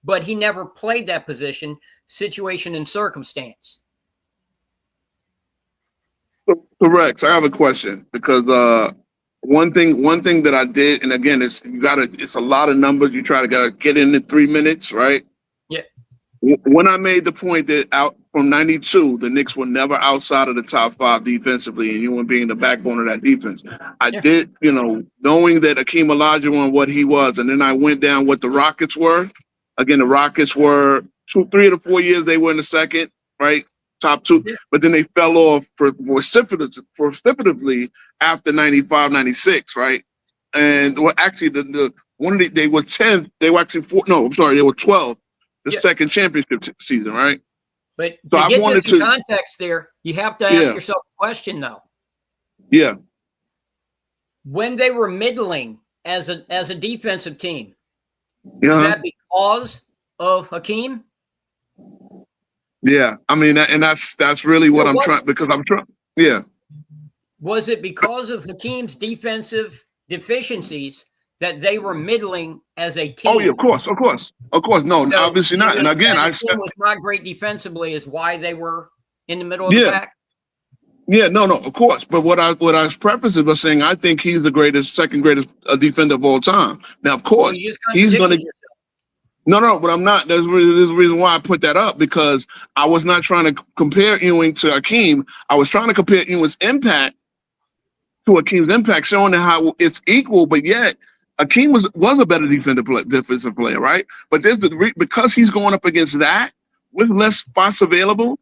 But he never played that position, situation, and circumstance. Correct. I have a question, because one thing that I did, and again, it's a lot of numbers. You gotta get in 3 minutes, right? Yeah. When I made the point that out from 92, the Knicks were never outside of the top 5 defensively, and Ewing being the backbone of that defense, I did, knowing that Akeem Olajuwon, what he was, and then I went down what the Rockets were. Again, the Rockets were 3 of the 4 years they were in the second, right? Top 2, but then they fell off precipitously after 95, 96, right? And actually, they were 10th. They were actually they were 12th. The second championship season, right? But to get this in context there, you have to ask yourself a question, though. Yeah. When they were middling as a defensive team, was that because of Hakeem? Yeah, I mean, and that's really what I'm trying, because I'm trying. Yeah. Was it because of Hakeem's defensive deficiencies that they were middling as a team? Oh yeah, of course. No, so obviously not. And again, the team was not great defensively, is why they were in the middle of the pack. Yeah, no, of course. But what I was prefacing by saying I think he's the second greatest defender of all time. Now, of course, he's going to. No, but I'm not. There's a reason why I put that up, because I was not trying to compare Ewing to Akeem. I was trying to compare Ewing's impact to Akeem's impact, showing how it's equal, but yet Akeem was a better defensive player, right? But because he's going up against that with less spots available,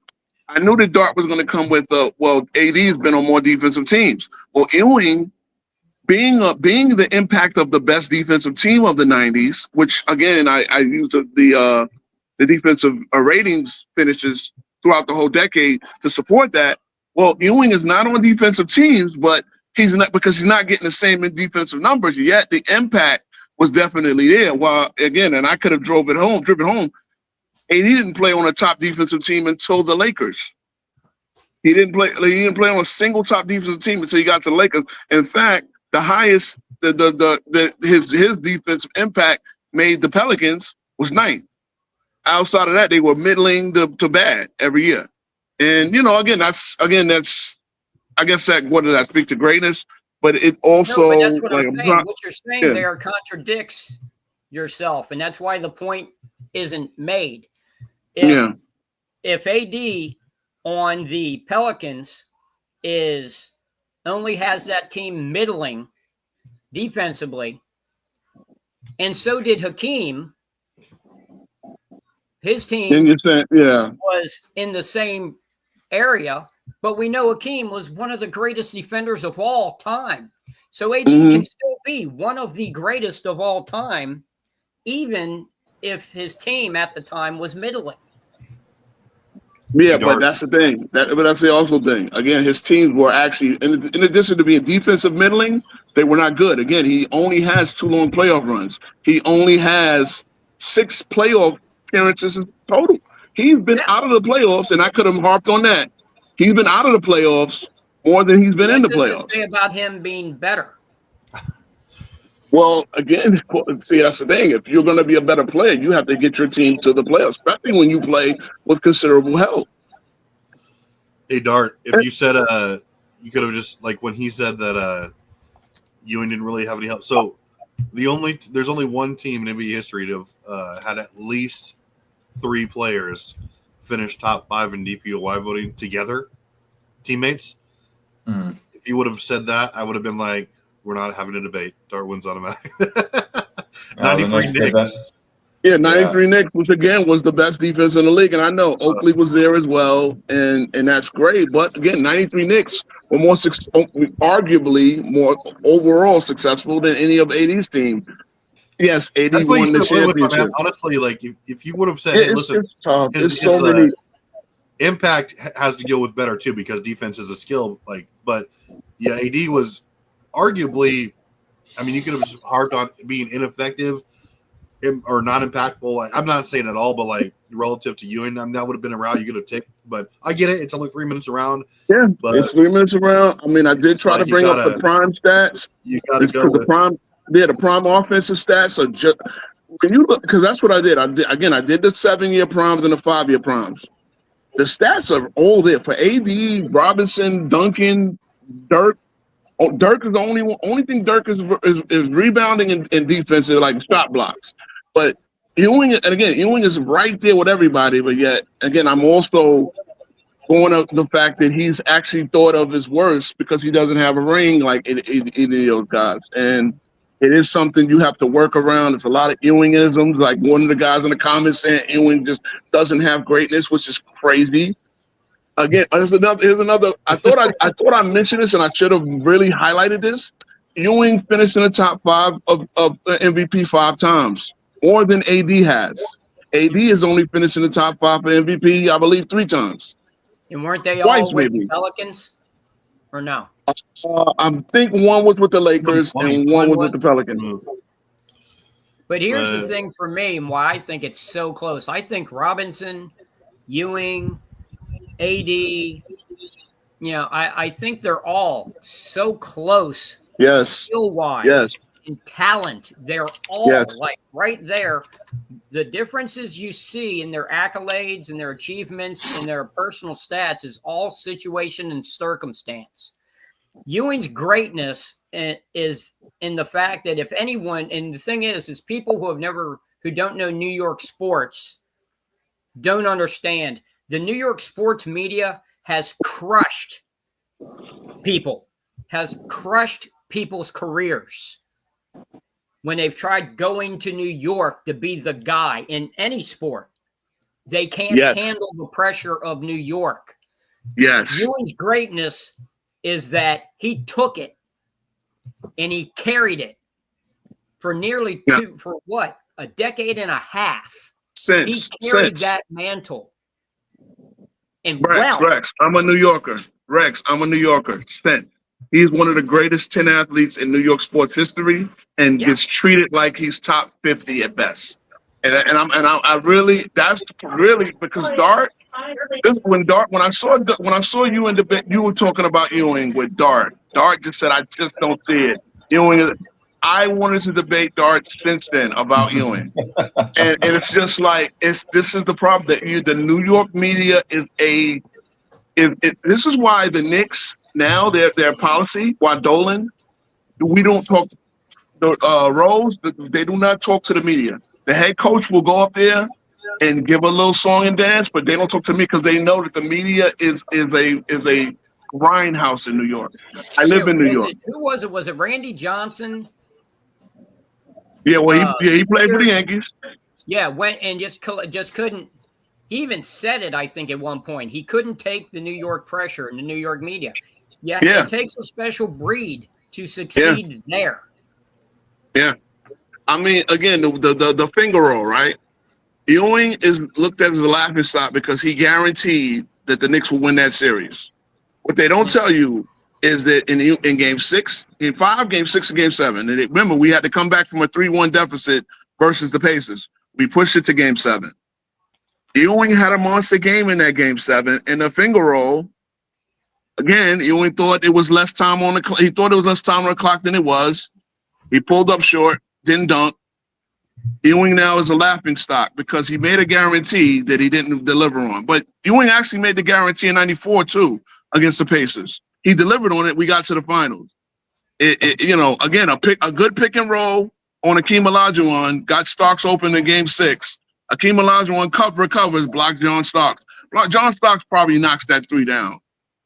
I knew that Dart was going to come with AD's been on more defensive teams. Well, Ewing, being the impact of the best defensive team of the 90s, which again I used the defensive ratings finishes throughout the whole decade to support that. Well, Ewing is not on defensive teams, but he's not, because he's not getting the same defensive numbers, yet the impact was definitely there. Well, again, and I could have driven home. AD didn't play on a top defensive team until the Lakers. He didn't play on a single top defensive team until he got to the Lakers. In fact, the highest his defensive impact made the Pelicans was 9th. Outside of that, they were middling to bad every year. And that's I guess what does that speak to greatness? But it also, no, but that's what I'm saying. What you're saying there contradicts yourself, and that's why the point isn't made. If AD on the Pelicans only has that team middling defensively, and so did Hakeem, his team was in the same area, but we know Hakeem was one of the greatest defenders of all time. So AD can still be one of the greatest of all time, even if his team at the time was middling. Yeah, but that's the thing. But that's the also thing. Again, his teams were actually, in addition to being defensive middling, they were not good. Again, he only has 2 long playoff runs. He only has 6 playoff appearances total. He's been out of the playoffs, and I could have harped on that. He's been out of the playoffs more than he's been in the playoffs. What does it say about him being better? Well, again, see, that's the thing. If you're going to be a better player, you have to get your team to the playoffs, especially when you play with considerable help. Hey, Dart, if you said you could have just, like, when he said that Ewing didn't really have any help. So there's only one team in NBA history to have had at least 3 players finish top 5 in DPOY voting together, teammates. If you would have said that, I would have been like, we're not having a debate. Dart wins automatic. 93 Knicks. Yeah, 93 Knicks, which again was the best defense in the league. And I know Oakley was there as well, and that's great. But again, 93 Knicks were arguably more overall successful than any of AD's team. Yes, AD won the championship. Honestly, like if you would have said, hey, listen, his impact has to go with better too, because defense is a skill. But yeah, AD was arguably, I mean, you could have just harped on being ineffective or not impactful. I'm not saying at all, but relative to Ewing, that would have been a route you could have taken. But I get it; it's only 3 minutes around. Yeah, but it's 3 minutes around. I mean, I did try to bring up the prime stats. You got to go with prime. Yeah, the prime offensive stats are just when you look, because that's what I did. I did the 7-year primes and the 5-year primes. The stats are all there for AD, Robinson, Duncan, Dirk. Dirk is the only thing Dirk is rebounding and defense, like shot blocks. But Ewing is right there with everybody. But yet, again, I'm also going up the fact that he's actually thought of as worse because he doesn't have a ring like any of those guys. And it is something you have to work around. There's a lot of Ewingisms. Like one of the guys in the comments saying Ewing just doesn't have greatness, which is crazy. Again, here's another. I thought I mentioned this, and I should have really highlighted this. Ewing finished in the top 5 of MVP 5 times, more than AD has. AD has only finished in the top 5 for MVP, I believe, 3 times. And weren't they all with the Pelicans, or no? I think one was with the Lakers and one was with the Pelicans. But here's the thing for me, and why I think it's so close. I think Robinson, Ewing, AD, I think they're all so close, skill-wise, and talent. They're all right there. The differences you see in their accolades and their achievements and their personal stats is all situation and circumstance. Ewing's greatness is in the fact that if anyone, and the thing is people who don't know New York sports don't understand. The New York sports media has crushed people, has crushed people's careers when they've tried going to New York to be the guy in any sport. They can't handle the pressure of New York. Yes. Ewing's greatness is that he took it and he carried it for nearly a decade and a half. He carried that mantle. And Rex, I'm a New Yorker. Since he's one of the greatest 10 athletes in New York sports history and gets treated like he's top 50 at best. I really, that's really because Dart. When I saw you in debate, you were talking about Ewing with Dart. Dart just said, "I just don't see it." Ewing, I wanted to debate Dart since then about Ewing, and it's just like this is the problem that the New York media is this is why the Knicks now their policy, why Dolan, we don't talk. Rose, they do not talk to the media. The head coach will go up there and give a little song and dance, but they don't talk to me because they know that the media is a grindhouse in New York. I live in New York. Who was it? Was it Randy Johnson? Yeah, well, he played for the Yankees. Yeah, went and just couldn't. He even said it, I think, at one point. He couldn't take the New York pressure and the New York media. Yeah, it takes a special breed to succeed there. Yeah, I mean, again, the finger roll, right? Ewing is looked at as a laughing stock because he guaranteed that the Knicks will win that series. What they don't tell you is that in Game 6, Game 5, Game 6, and Game 7, and remember, we had to come back from a 3-1 deficit versus the Pacers. We pushed it to Game 7. Ewing had a monster game in that Game 7, and the finger roll, again, Ewing thought it was less time on the clock. He thought it was less time on the clock than it was. He pulled up short, didn't dunk. Ewing now is a laughing stock because he made a guarantee that he didn't deliver on. But Ewing actually made the guarantee in '94 too against the Pacers. He delivered on it. We got to the finals. Again, a good pick and roll on Akeem Olajuwon got Starks open in Game 6. Akeem Olajuwon recovers, blocks John Starks. John Starks probably knocks that 3 down.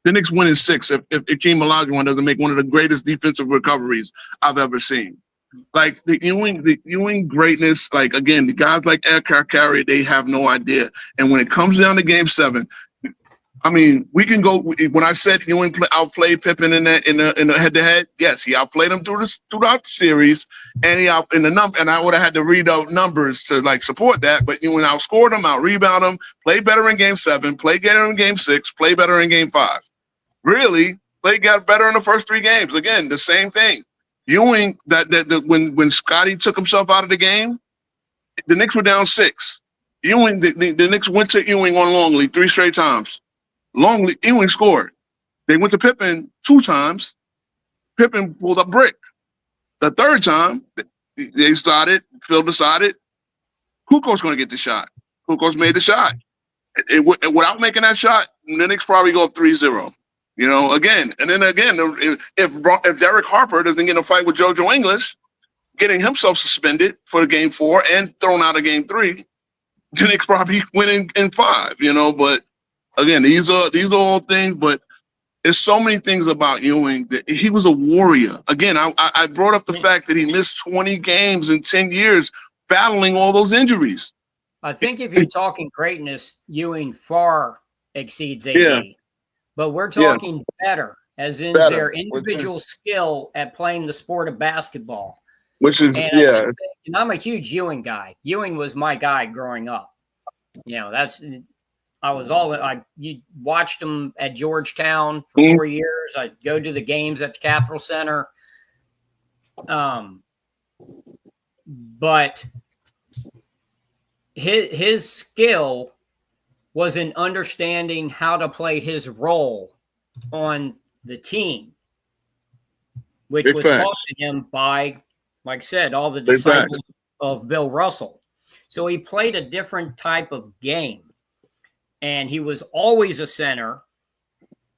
The Knicks win in 6 if Akeem Olajuwon doesn't make one of the greatest defensive recoveries I've ever seen. Like the Ewing greatness, like again, the guys like Ed Carey, they have no idea. And when it comes down to Game 7, I mean, we can go. When I said Ewing outplayed Pippen in the head-to-head, yes, he outplayed him throughout the series, and he out in the number. And I would have had to read out numbers to like support that. But Ewing outscored him, out-rebounded him, played better in Game 7, played better in Game 6, played better in Game 5. Really, got better in the first 3 games. Again, the same thing. Ewing, when Scotty took himself out of the game, the Knicks were down 6. Ewing, the Knicks went to Ewing on Longley 3 straight times. Ewing scored. They went to Pippen 2 times. Pippen pulled up brick. The 3rd time, they started, Phil decided, Kukoc going to get the shot. Kukoc made the shot. Without making that shot, the Knicks probably go up 3-0. Again, if Derek Harper doesn't get in a fight with JoJo English, getting himself suspended for Game 4 and thrown out of Game 3, the Knicks probably win in 5. But again, these are all things. But there's so many things about Ewing that he was a warrior. Again, I brought up the fact that he missed 20 games in 10 years battling all those injuries. I think if you're talking greatness, Ewing far exceeds AD. Yeah. But we're talking better, as in their individual skill at playing the sport of basketball. Which is, and I'm a huge Ewing guy. Ewing was my guy growing up. You watched him at Georgetown for 4 years. I'd go to the games at the Capitol Center. But his skill was in understanding how to play his role on the team, which was taught to him by, like I said, all the disciples of Bill Russell. So he played a different type of game, and he was always a center.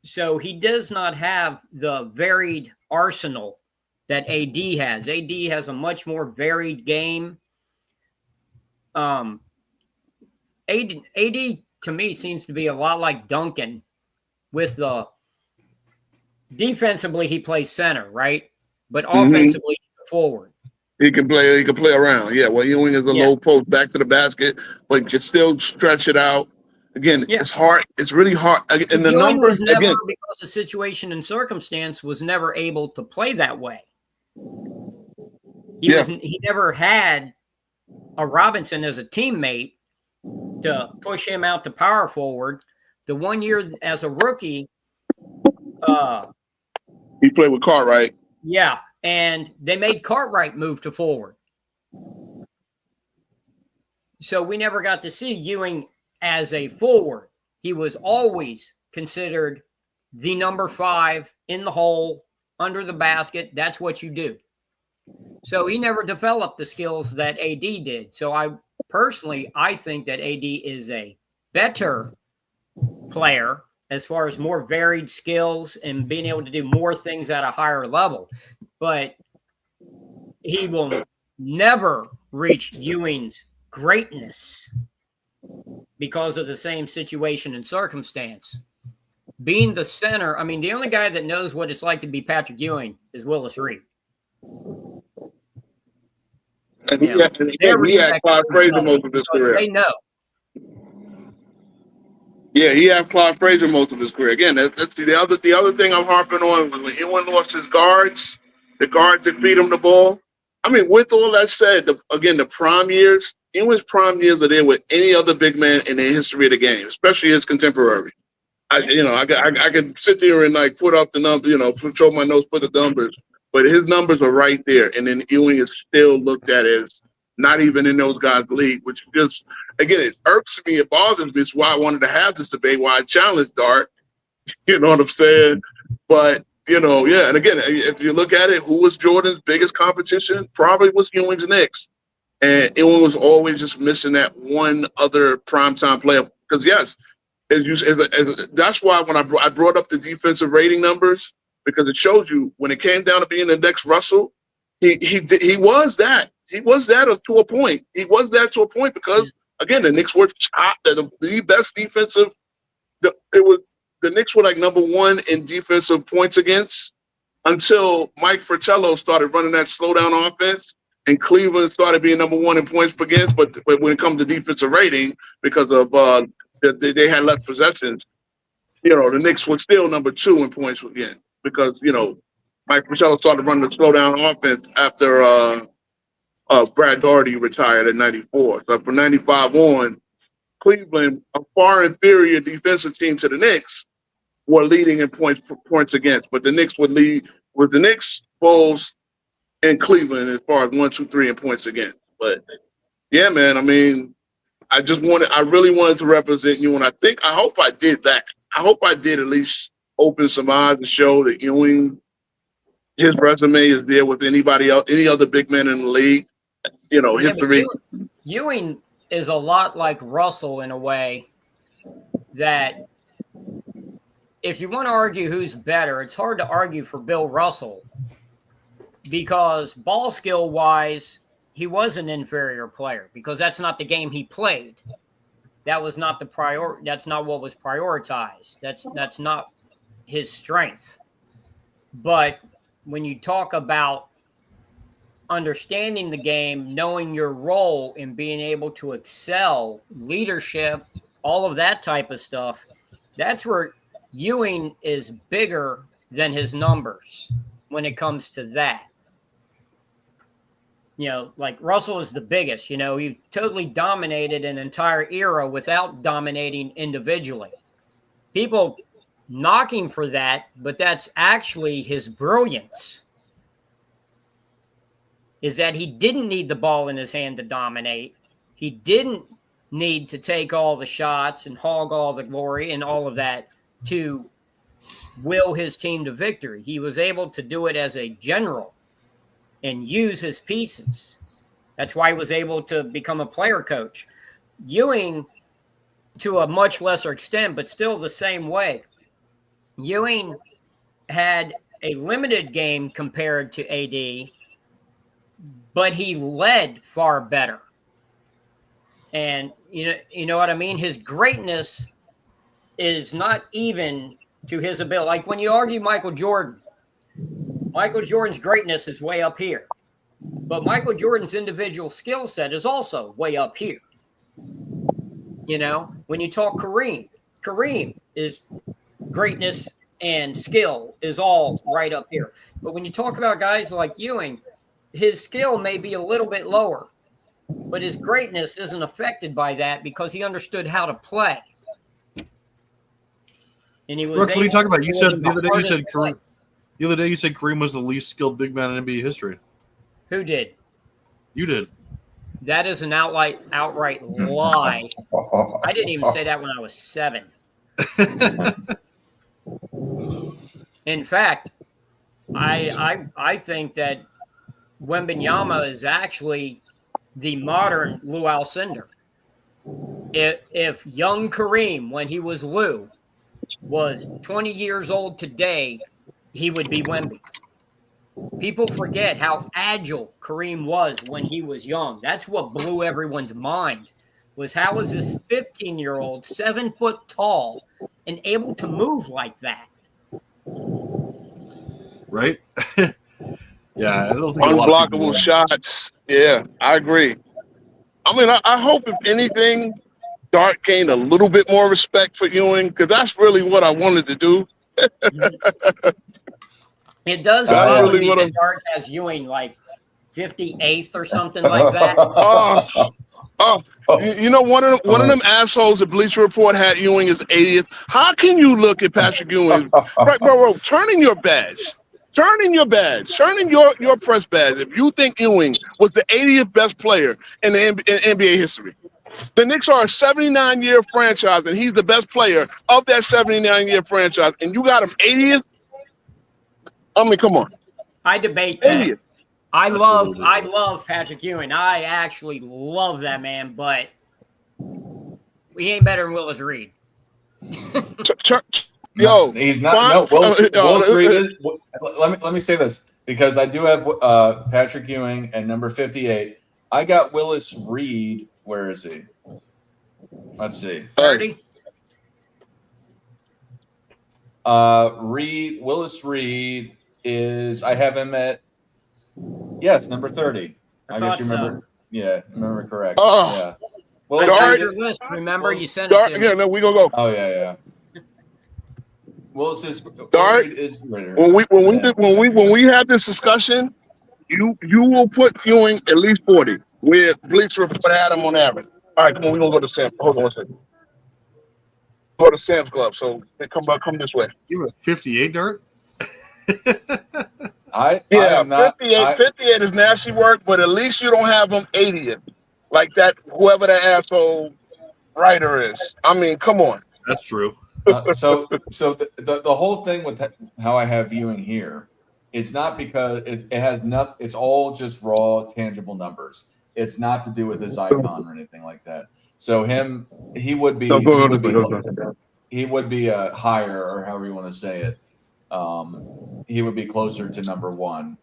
So he does not have the varied arsenal that AD has. AD has a much more varied game. AD to me seems to be a lot like Duncan with the defensively he plays center, right? But offensively he's forward. He can play around. Yeah, well, Ewing is a low post back to the basket, but can still stretch it out. Again, it's hard. It's really hard. And the Ewing numbers was never, again, because of situation and circumstance, was never able to play that way. He never had a Robinson as a teammate to push him out to power forward. The 1 year as a rookie, he played with Cartwright. Yeah, and they made Cartwright move to forward. So we never got to see Ewing as a forward. He was always considered the number 5 in the hole, under the basket. That's what you do. So he never developed the skills that AD did. So I think that AD is a better player as far as more varied skills and being able to do more things at a higher level. But he will never reach Ewing's greatness because of the same situation and circumstance. Being the center, I mean, the only guy that knows what it's like to be Patrick Ewing is Willis Reed. And he had Clyde Frazier most of his career. They know. Yeah, he had Clyde Frazier most of his career. Again, that's the other thing I'm harping on was when Ewing lost his guards, the guards that feed him the ball. I mean, with all that said, the prime years, Ewing's prime years are there with any other big man in the history of the game, especially his contemporary. I can sit there and like put up the numbers, show my notes, put the numbers, but his numbers are right there. And then Ewing is still looked at as not even in those guys' league, which just, again, it irks me, it bothers me. It's why I wanted to have this debate, why I challenged Dart. You know what I'm saying? But, and again, if you look at it, who was Jordan's biggest competition? Probably was Ewing's Knicks. And Ewing was always just missing that one other primetime player. Because, yes, that's why when I brought up the defensive rating numbers, because it shows you when it came down to being the next Russell, he was that. He was that to a point. He was that to a point because, again, the Knicks were top, the best defensive. The Knicks were like number 1 in defensive points against until Mike Fratello started running that slow down offense, and Cleveland started being number 1 in points against. But when it comes to defensive rating, because of they had less possessions, the Knicks were still number 2 in points again because Mike Fratello started running the slow down offense after Brad Daugherty retired in '94. So from '95 on, Cleveland, a far inferior defensive team to the Knicks, were leading in points against. But the Knicks would lead with the Knicks, Bulls, and Cleveland as far as 1, 2, 3 in points against. But yeah, man, I mean, I really wanted to represent you, and I hope I did that. I hope I did at least open some eyes to show that Ewing, his resume is there with anybody else, any other big man in the league. History. Ewing is a lot like Russell in a way that if you want to argue who's better, it's hard to argue for Bill Russell because ball skill wise, he was an inferior player because that's not the game he played. That was not that's not what was prioritized. That's not his strength. But when you talk about understanding the game, knowing your role and being able to excel, leadership, all of that type of stuff, that's where Ewing is bigger than his numbers when it comes to that. Like Russell is the biggest, he totally dominated an entire era without dominating individually. People knocking for that, but that's actually his brilliance. Is that he didn't need the ball in his hand to dominate. He didn't need to take all the shots and hog all the glory and all of that to will his team to victory. He was able to do it as a general and use his pieces. That's why he was able to become a player coach. Ewing, to a much lesser extent, but still the same way. Ewing had a limited game compared to AD, but he led far better. And you know what I mean? His greatness is not even to his ability. Like when you argue Michael Jordan's greatness is way up here. But Michael Jordan's individual skill set is also way up here. When you talk Kareem is greatness and skill is all right up here. But when you talk about guys like Ewing, his skill may be a little bit lower, but his greatness isn't affected by that because he understood how to play. And he was. Brooks, what are you talking about? You said the other day you said Kareem was the least skilled big man in NBA history. Who did? You did. That is an outright lie. I didn't even say that when I was 7. In fact, I think that Wembanyama is actually the modern Lou Alcindor. If young Kareem, when he was Lou, was 20 years old today, he would be Wemby. People forget how agile Kareem was when he was young. That's what blew everyone's mind, was how was this 15-year-old 7 foot tall and able to move like that? Right? Yeah, I don't think unblockable shots. Yeah, I agree. I mean, I hope if anything, Dart gained a little bit more respect for Ewing, because that's really what I wanted to do. It does bother me that Dart has Ewing like 58th or something like that. You know, one of them assholes at Bleacher Report had Ewing as 80th. How can you look at Patrick Ewing, right, bro? Turn in your badge. Turn in your your press badge if you think Ewing was the 80th best player in the NBA history. The Knicks are a 79-year franchise, and he's the best player of that 79-year franchise, and you got him 80th? I mean, come on. I debate that. 80th. I love Patrick Ewing. I actually love that man, but he ain't better than Willis Reed. Yo, he's not. Willis Reed is, let me say this, because I do have Patrick Ewing at number 58. I got Willis Reed. Where is he? Let's see. 30. Willis Reed is. I have him at. Yes, number 30. I guess you remember. So. Yeah, remember correct. Yeah. Well, got your list. Remember, you sent it to me. Yeah, no, we gonna go. Oh yeah. Willis is. When we had this discussion, you will put Ewing at least 40. With Bleacher Report had him on average. All right, come on, we're gonna go to Sam's. Hold on one second. Go to Sam's Club. So they come this way. You were 58, Dirt? 58 is nasty work, but at least you don't have him 80th. Like that, whoever that asshole writer is. I mean, come on. That's true. So the whole thing with how I have Ewing here, it's not because it has not. It's all just raw, tangible numbers. It's not to do with his icon or anything like that. So he would be higher, or however you want to say it. He would be closer to number 1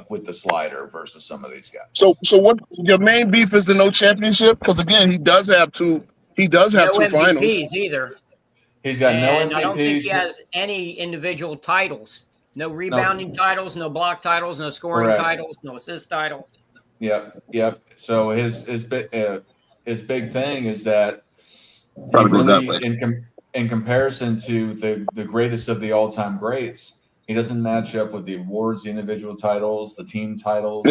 with the slider versus some of these guys. So what your main beef is the no championship? Because again, he does have two MVPs finals. Either. He's got no MVPs. I don't think he has any individual titles. No rebounding titles, no block titles, no scoring titles, no assist title. Yep. So his big thing is that he really, in comparison to the greatest of the all-time greats, he doesn't match up with the awards, the individual titles, the team titles,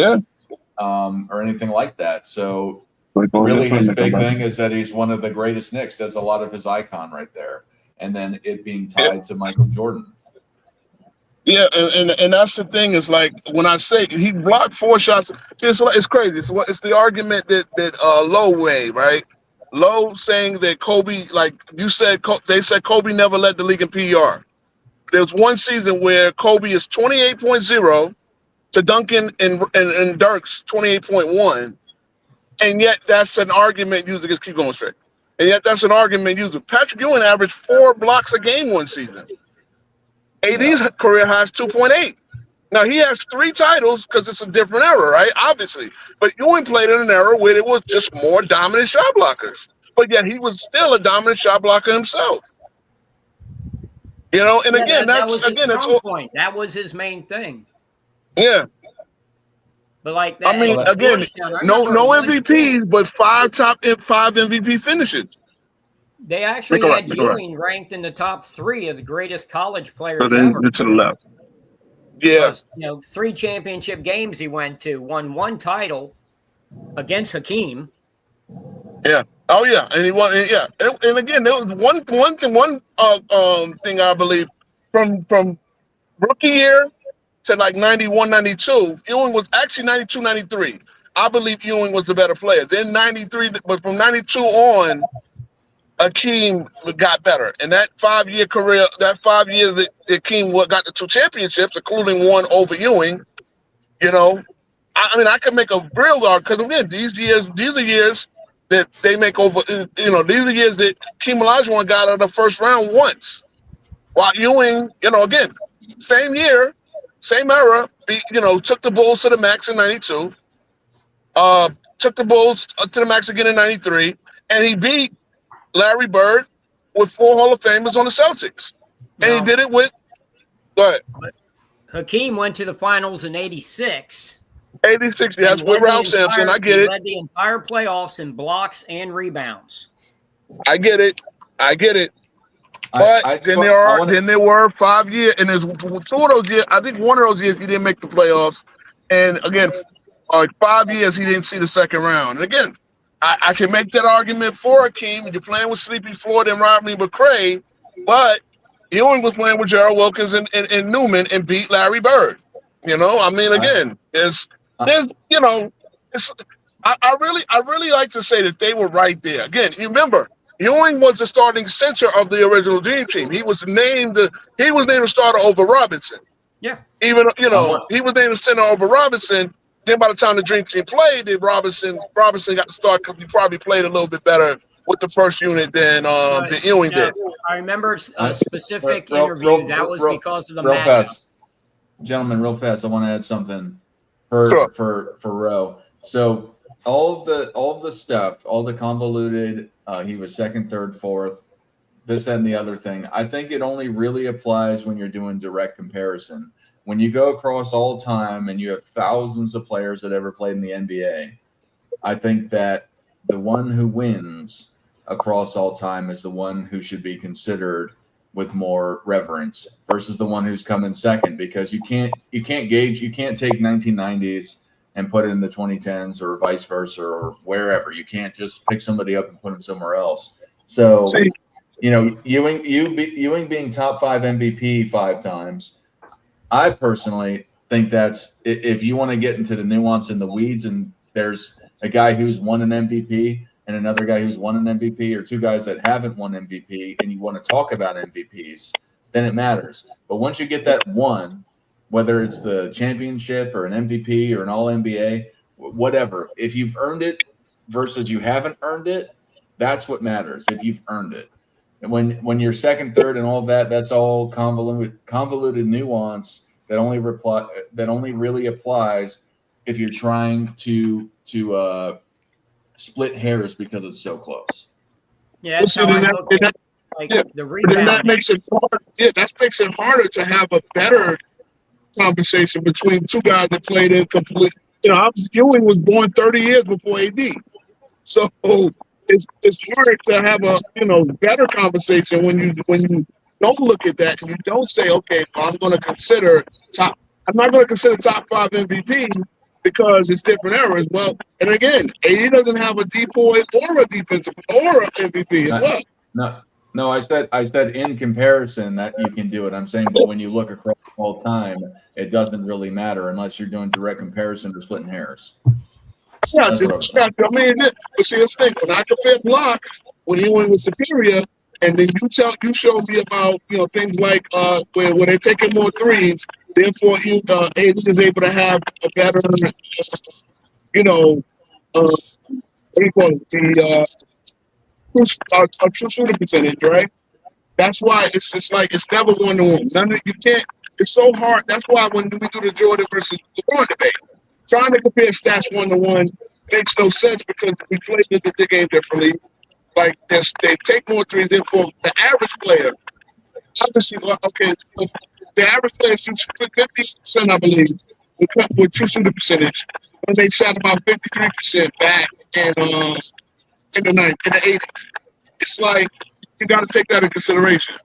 or anything like that. So really his big thing is that he's one of the greatest Knicks. That's a lot of his icon right there. And then it being tied to Michael Jordan. Yeah, and that's the thing, is like when I say he blocked 4 shots, it's crazy. It's the argument that Lowe made, right? Lowe saying that Kobe, like you said, they said Kobe never led the league in PER. There's one season where Kobe is 28.0 to Duncan and Dirk's 28.1, and yet that's an argument used against, keep going straight. And yet that's an argument used. Patrick Ewing averaged 4 blocks a game one season. AD's career high is 2.8. Now he has 3 titles because it's a different era, right? Obviously, but Ewing played in an era where it was just more dominant shot blockers, but yet he was still a dominant shot blocker himself. You know, and Yeah, again, that was his it's strong point. That was his main thing. yeah. But like I that, mean, at again, Georgetown, I no remember one MVPs, but 5 MVP finishes. they actually Make a right, had make a right. Ewing ranked in the top 3 of the greatest college So players then ever. to the left. Yeah. Because, 3 championship games he went to, won 1 title against Hakeem. Yeah. Oh yeah, and he won. Yeah, and again, there was one thing I believe from rookie year to like 91, 92. Ewing was actually 92, 93. I believe Ewing was the better player. Then 93, but from 92 on, Hakeem got better. And that 5-year career, that 5 years that Hakeem got the 2 championships, including one over Ewing, you know, I mean, I can make a real argument because again, these are years that they make over. These are years that Hakeem Olajuwon got out of the first round once, while Ewing, again, same year, same era, took the Bulls to the max in '92, took the Bulls to the max again in '93, and he beat Larry Bird with 4 Hall of Famers on the Celtics, and he did it with. Go ahead. Hakeem went to the finals in '86. 86, yes, with Ralph Sampson. I get it. He led the entire playoffs in blocks and rebounds. I get it. But then there were 5 years, and there's 2 of those years. I think one of those years he didn't make the playoffs, and again, 5 years he didn't see the second round. And again, I can make that argument for Hakeem. You're playing with Sleepy Floyd and Rodney McCray, but Ewing was playing with Gerald Wilkins and Newman and beat Larry Bird. I mean, again, I really like to say that they were right there. Again, you remember, Ewing was the starting center of the original Dream Team. He was named the starter over Robinson. Yeah. Even he was named the center over Robinson. Then by the time the Dream Team played, then Robinson got the start because he probably played a little bit better with the first unit than Ewing did. I remember a specific interview that was because of the matchup. Fast. Gentlemen, real fast, I want to add something for Roe. So all of the stuff, all the convoluted, he was second, third, fourth, this and the other thing. I think it only really applies when you're doing direct comparison. When you go across all time and you have thousands of players that ever played in the NBA, I think that the one who wins across all time is the one who should be considered with more reverence versus the one who's coming second, because you can't take 1990s and put it in the 2010s or vice versa or wherever. You can't just pick somebody up and put them somewhere else. So, Ewing being top 5 MVP 5 times, I personally think that's, if you want to get into the nuance and the weeds, and there's a guy who's won an MVP and another guy who's won an MVP, or 2 guys that haven't won MVP, and you want to talk about MVPs, then it matters. But once you get that one, whether it's the championship or an MVP or an All-NBA, whatever, if you've earned it versus you haven't earned it, that's what matters, if you've earned it. And when you're second, third, and all of that, that's all convoluted nuance that only really applies if you're trying to split hairs because it's so close. Yeah, that's how I look at the rebound. That makes it hard. Yeah, that makes it harder to have a better conversation between 2 guys that played in complete. Ewing was born 30 years before AD, so it's hard to have a better conversation when you don't look at that and you don't say, okay, I'm not going to consider top 5 MVP because it's different eras. Well, and again, AD doesn't have a DPOY or a defensive or an MVP as well. No, I said in comparison that you can do it. I'm saying, but when you look across all time, it doesn't really matter unless you're doing direct comparison or splitting hairs. Yeah, but see, that's the thing. When I compare blocks, when Ewing was superior, and then you showed me about things like where they're taking more threes, therefore AD is able to have a better what do you call it, true shooting percentage, right? That's why it's just like it's never 1-to-1. It's so hard. That's why when we do the Jordan versus LeBron debate, trying to compare stats 1-to-1 makes no sense because we play the game differently. Like they take more threes. Therefore, the average player, obviously, okay, the average player shoots 50%, I believe, with true shooting percentage. And they shot about 53% back in the 80s. It's like you got to take that in consideration.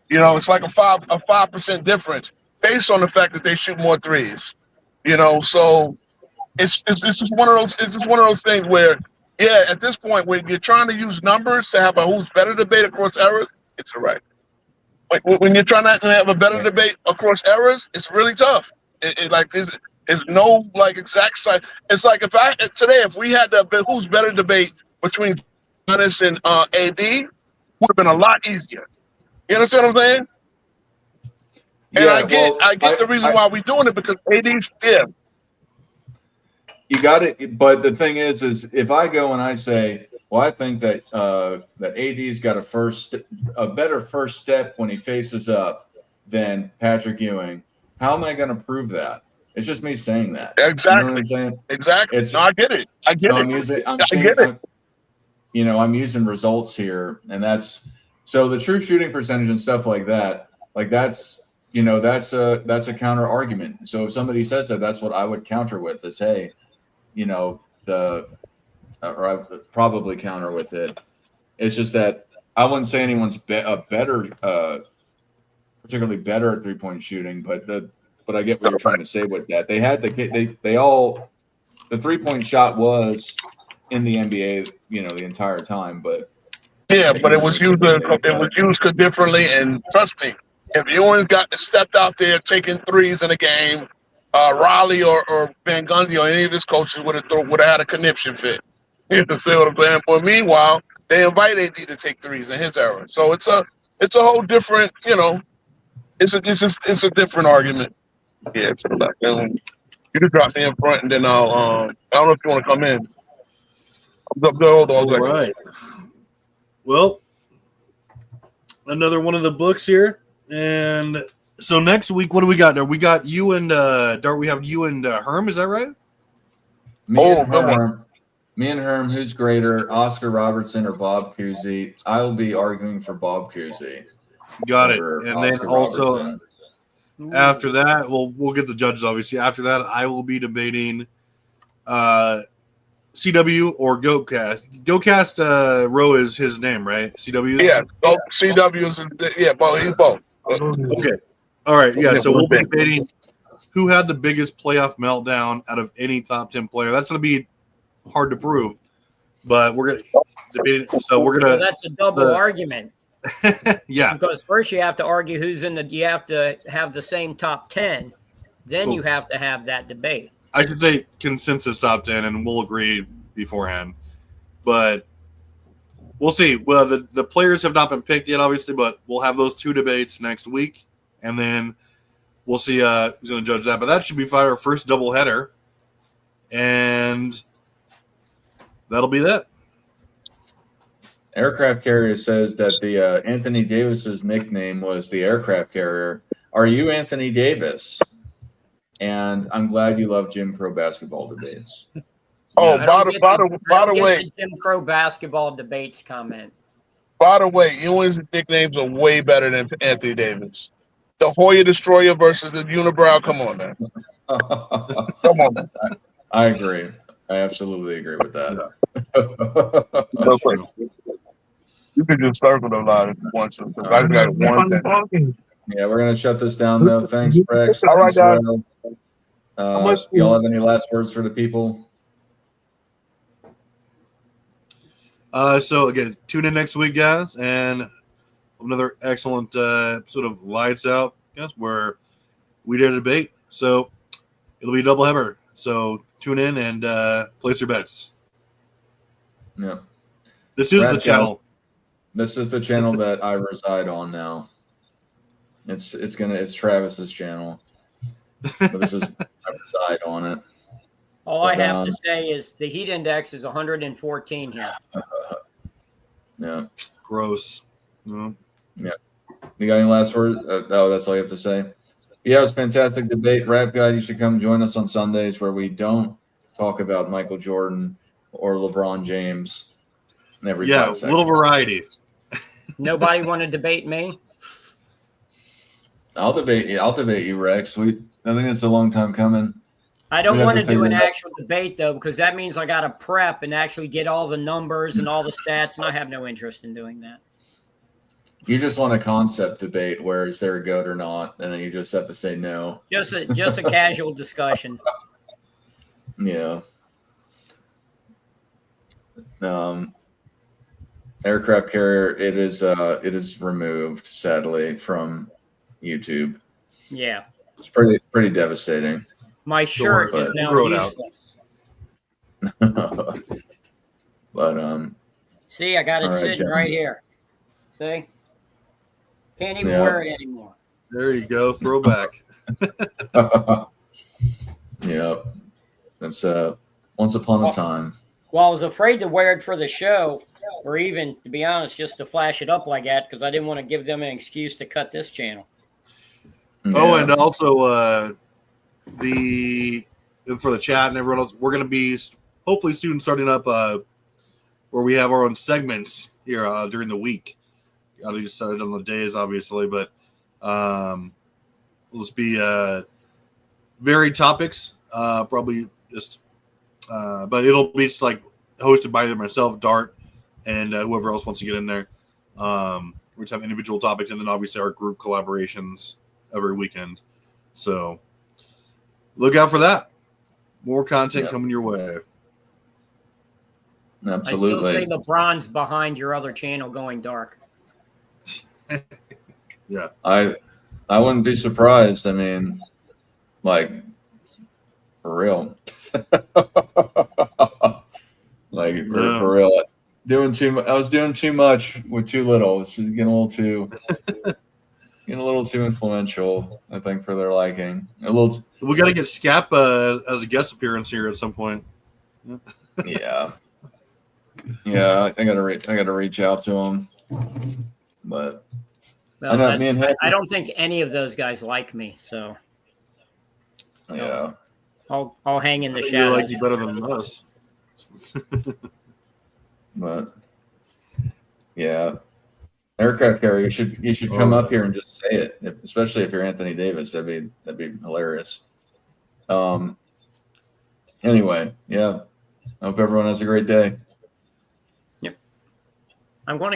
You know, it's like a 5% difference based on the fact that they shoot more threes. You know, so it's just one of those things where, yeah, at this point when you're trying to use numbers to have a who's better debate across eras, it's all right. Like when you're trying to have a better debate across eras, it's really tough. There's no like exact side. It's like if we had the who's better debate between Giannis and AD, would have been a lot easier. You understand what I'm saying? And Yeah, I get the reason why we're doing it because AD's You got it, but the thing is if I go and I say, well, I think that that AD's got a better first step when he faces up than Patrick Ewing. How am I going to prove that? It's just me saying that. Exactly. You know what I'm saying? Exactly. No, I get it. I get it. I'm using results here, and that's so the true shooting percentage and stuff like that. Like that's a counter argument. So if somebody says that, that's what I would counter with is, hey, or I would probably counter with it. It's just that I wouldn't say anyone's particularly better at 3-point shooting, but I get what you're trying to say with that. They had the 3-point shot was in the NBA, the entire time, but yeah, but it was used differently. And trust me, if Ewing stepped out there taking threes in a game, Raleigh or Van Gundy or any of his coaches would have had a conniption fit. You know, see what I'm saying? But meanwhile, they invite AD to take threes in his era, so it's a whole different, it's a different argument. Yeah, it's like, you can drop me in front, and then I'll I don't know if you want to come in. Hold on. All right. Well, another one of the books here, and so next week, what do we got there? We got you and Dart. We have you and Herm. Is that right? Me and Herm. Who's greater, Oscar Robertson or Bob Cousy? I will be arguing for Bob Cousy. Got it. And Oscar then also Robertson. after that, we'll get the judges obviously. After that, I will be debating CW or GoCast. GoCast Row is his name, right? CW. Yeah, CW is he's both. Okay. All right. Yeah. So we'll be debating who had the biggest playoff meltdown out of any top 10 player. That's going to be hard to prove, but we're going to debate it. So we're going to. That's a double argument. Yeah. Because first you have to argue you have to have the same top 10. Then you have to have that debate. I should say consensus top 10, and we'll agree beforehand. But we'll see. Well, the players have not been picked yet, obviously, but we'll have those two debates next week, and then we'll see who's going to judge that. But that should be our first doubleheader, and that'll be that. Aircraft Carrier says that the Anthony Davis's nickname was the Aircraft Carrier. Are you Anthony Davis? And I'm glad you love Jim Crow basketball debates. Oh, by the way, Jim Crow basketball debates comment. By the way, Ewing's nicknames are way better than Anthony Davis. The Hoya Destroyer versus the Unibrow. Come on, man. Come on, man. I agree. I absolutely agree with that. You can just circle the line if you want to. I just got one thing. Yeah, we're gonna shut this down though. Thanks, Rex. All right, guys. Y'all have any last words for the people? So again, tune in next week, guys, and another excellent episode of Lights Out, guys, where we did a debate. So it'll be a doubleheader. So tune in and place your bets. Yeah. This is the channel. This is the channel that I reside on now. It's Travis's channel. But this is I reside on it. All I have to say is the heat index is 114 here. Yeah. Gross. Yeah. You got any last words? That's all you have to say? Yeah, it was a fantastic debate. Rap Guy, you should come join us on Sundays where we don't talk about Michael Jordan or LeBron James every 5 seconds. Little variety. Nobody want to debate me? I'll debate you. I'll debate you, Rex. I think it's a long time coming. I don't We'd have want to to do figure an it out. actual debate, though, because that means I got to prep and actually get all the numbers and all the stats, and I have no interest in doing that. You just want a concept debate where is there a goat or not, and then you just have to say no. Just a casual discussion. Yeah. Aircraft carrier, it is removed, sadly, from YouTube. Yeah. It's pretty devastating. My shirt worry, is now grow it out. useless. But See, I got it all right, sitting John. right here. See? Can't even Yeah. wear it anymore. There you go. Throwback. Yep. That's once upon a time. Well, I was afraid to wear it for the show, or even, to be honest, just to flash it up like that, because I didn't want to give them an excuse to cut this channel. Oh, Yeah. and also for the chat and everyone else, we're going to be hopefully soon starting up where we have our own segments here during the week. Got to decide on the days, obviously, but it'll just be varied topics, probably just, but it'll be just like hosted by either myself, Dart, and whoever else wants to get in there. We just have individual topics, and then obviously our group collaborations every weekend. So look out for that. More content coming your way. Absolutely. I still say LeBron's behind your other channel going dark. Yeah. I wouldn't be surprised. I mean, like, for real. Like, for real. I was doing too much with too little. It's getting a little too influential, I think, for their liking. We got to get Scap as a guest appearance here at some point. Yeah. Yeah, I gotta reach out to him. But Well, I don't think any of those guys like me, so yeah, I'll hang in the They shadows. like you better than us. But yeah, aircraft carrier, you should come up here and just say it, especially if you're Anthony Davis. That'd be hilarious. Anyway, yeah, I hope everyone has a great day. Yep, I'm going to.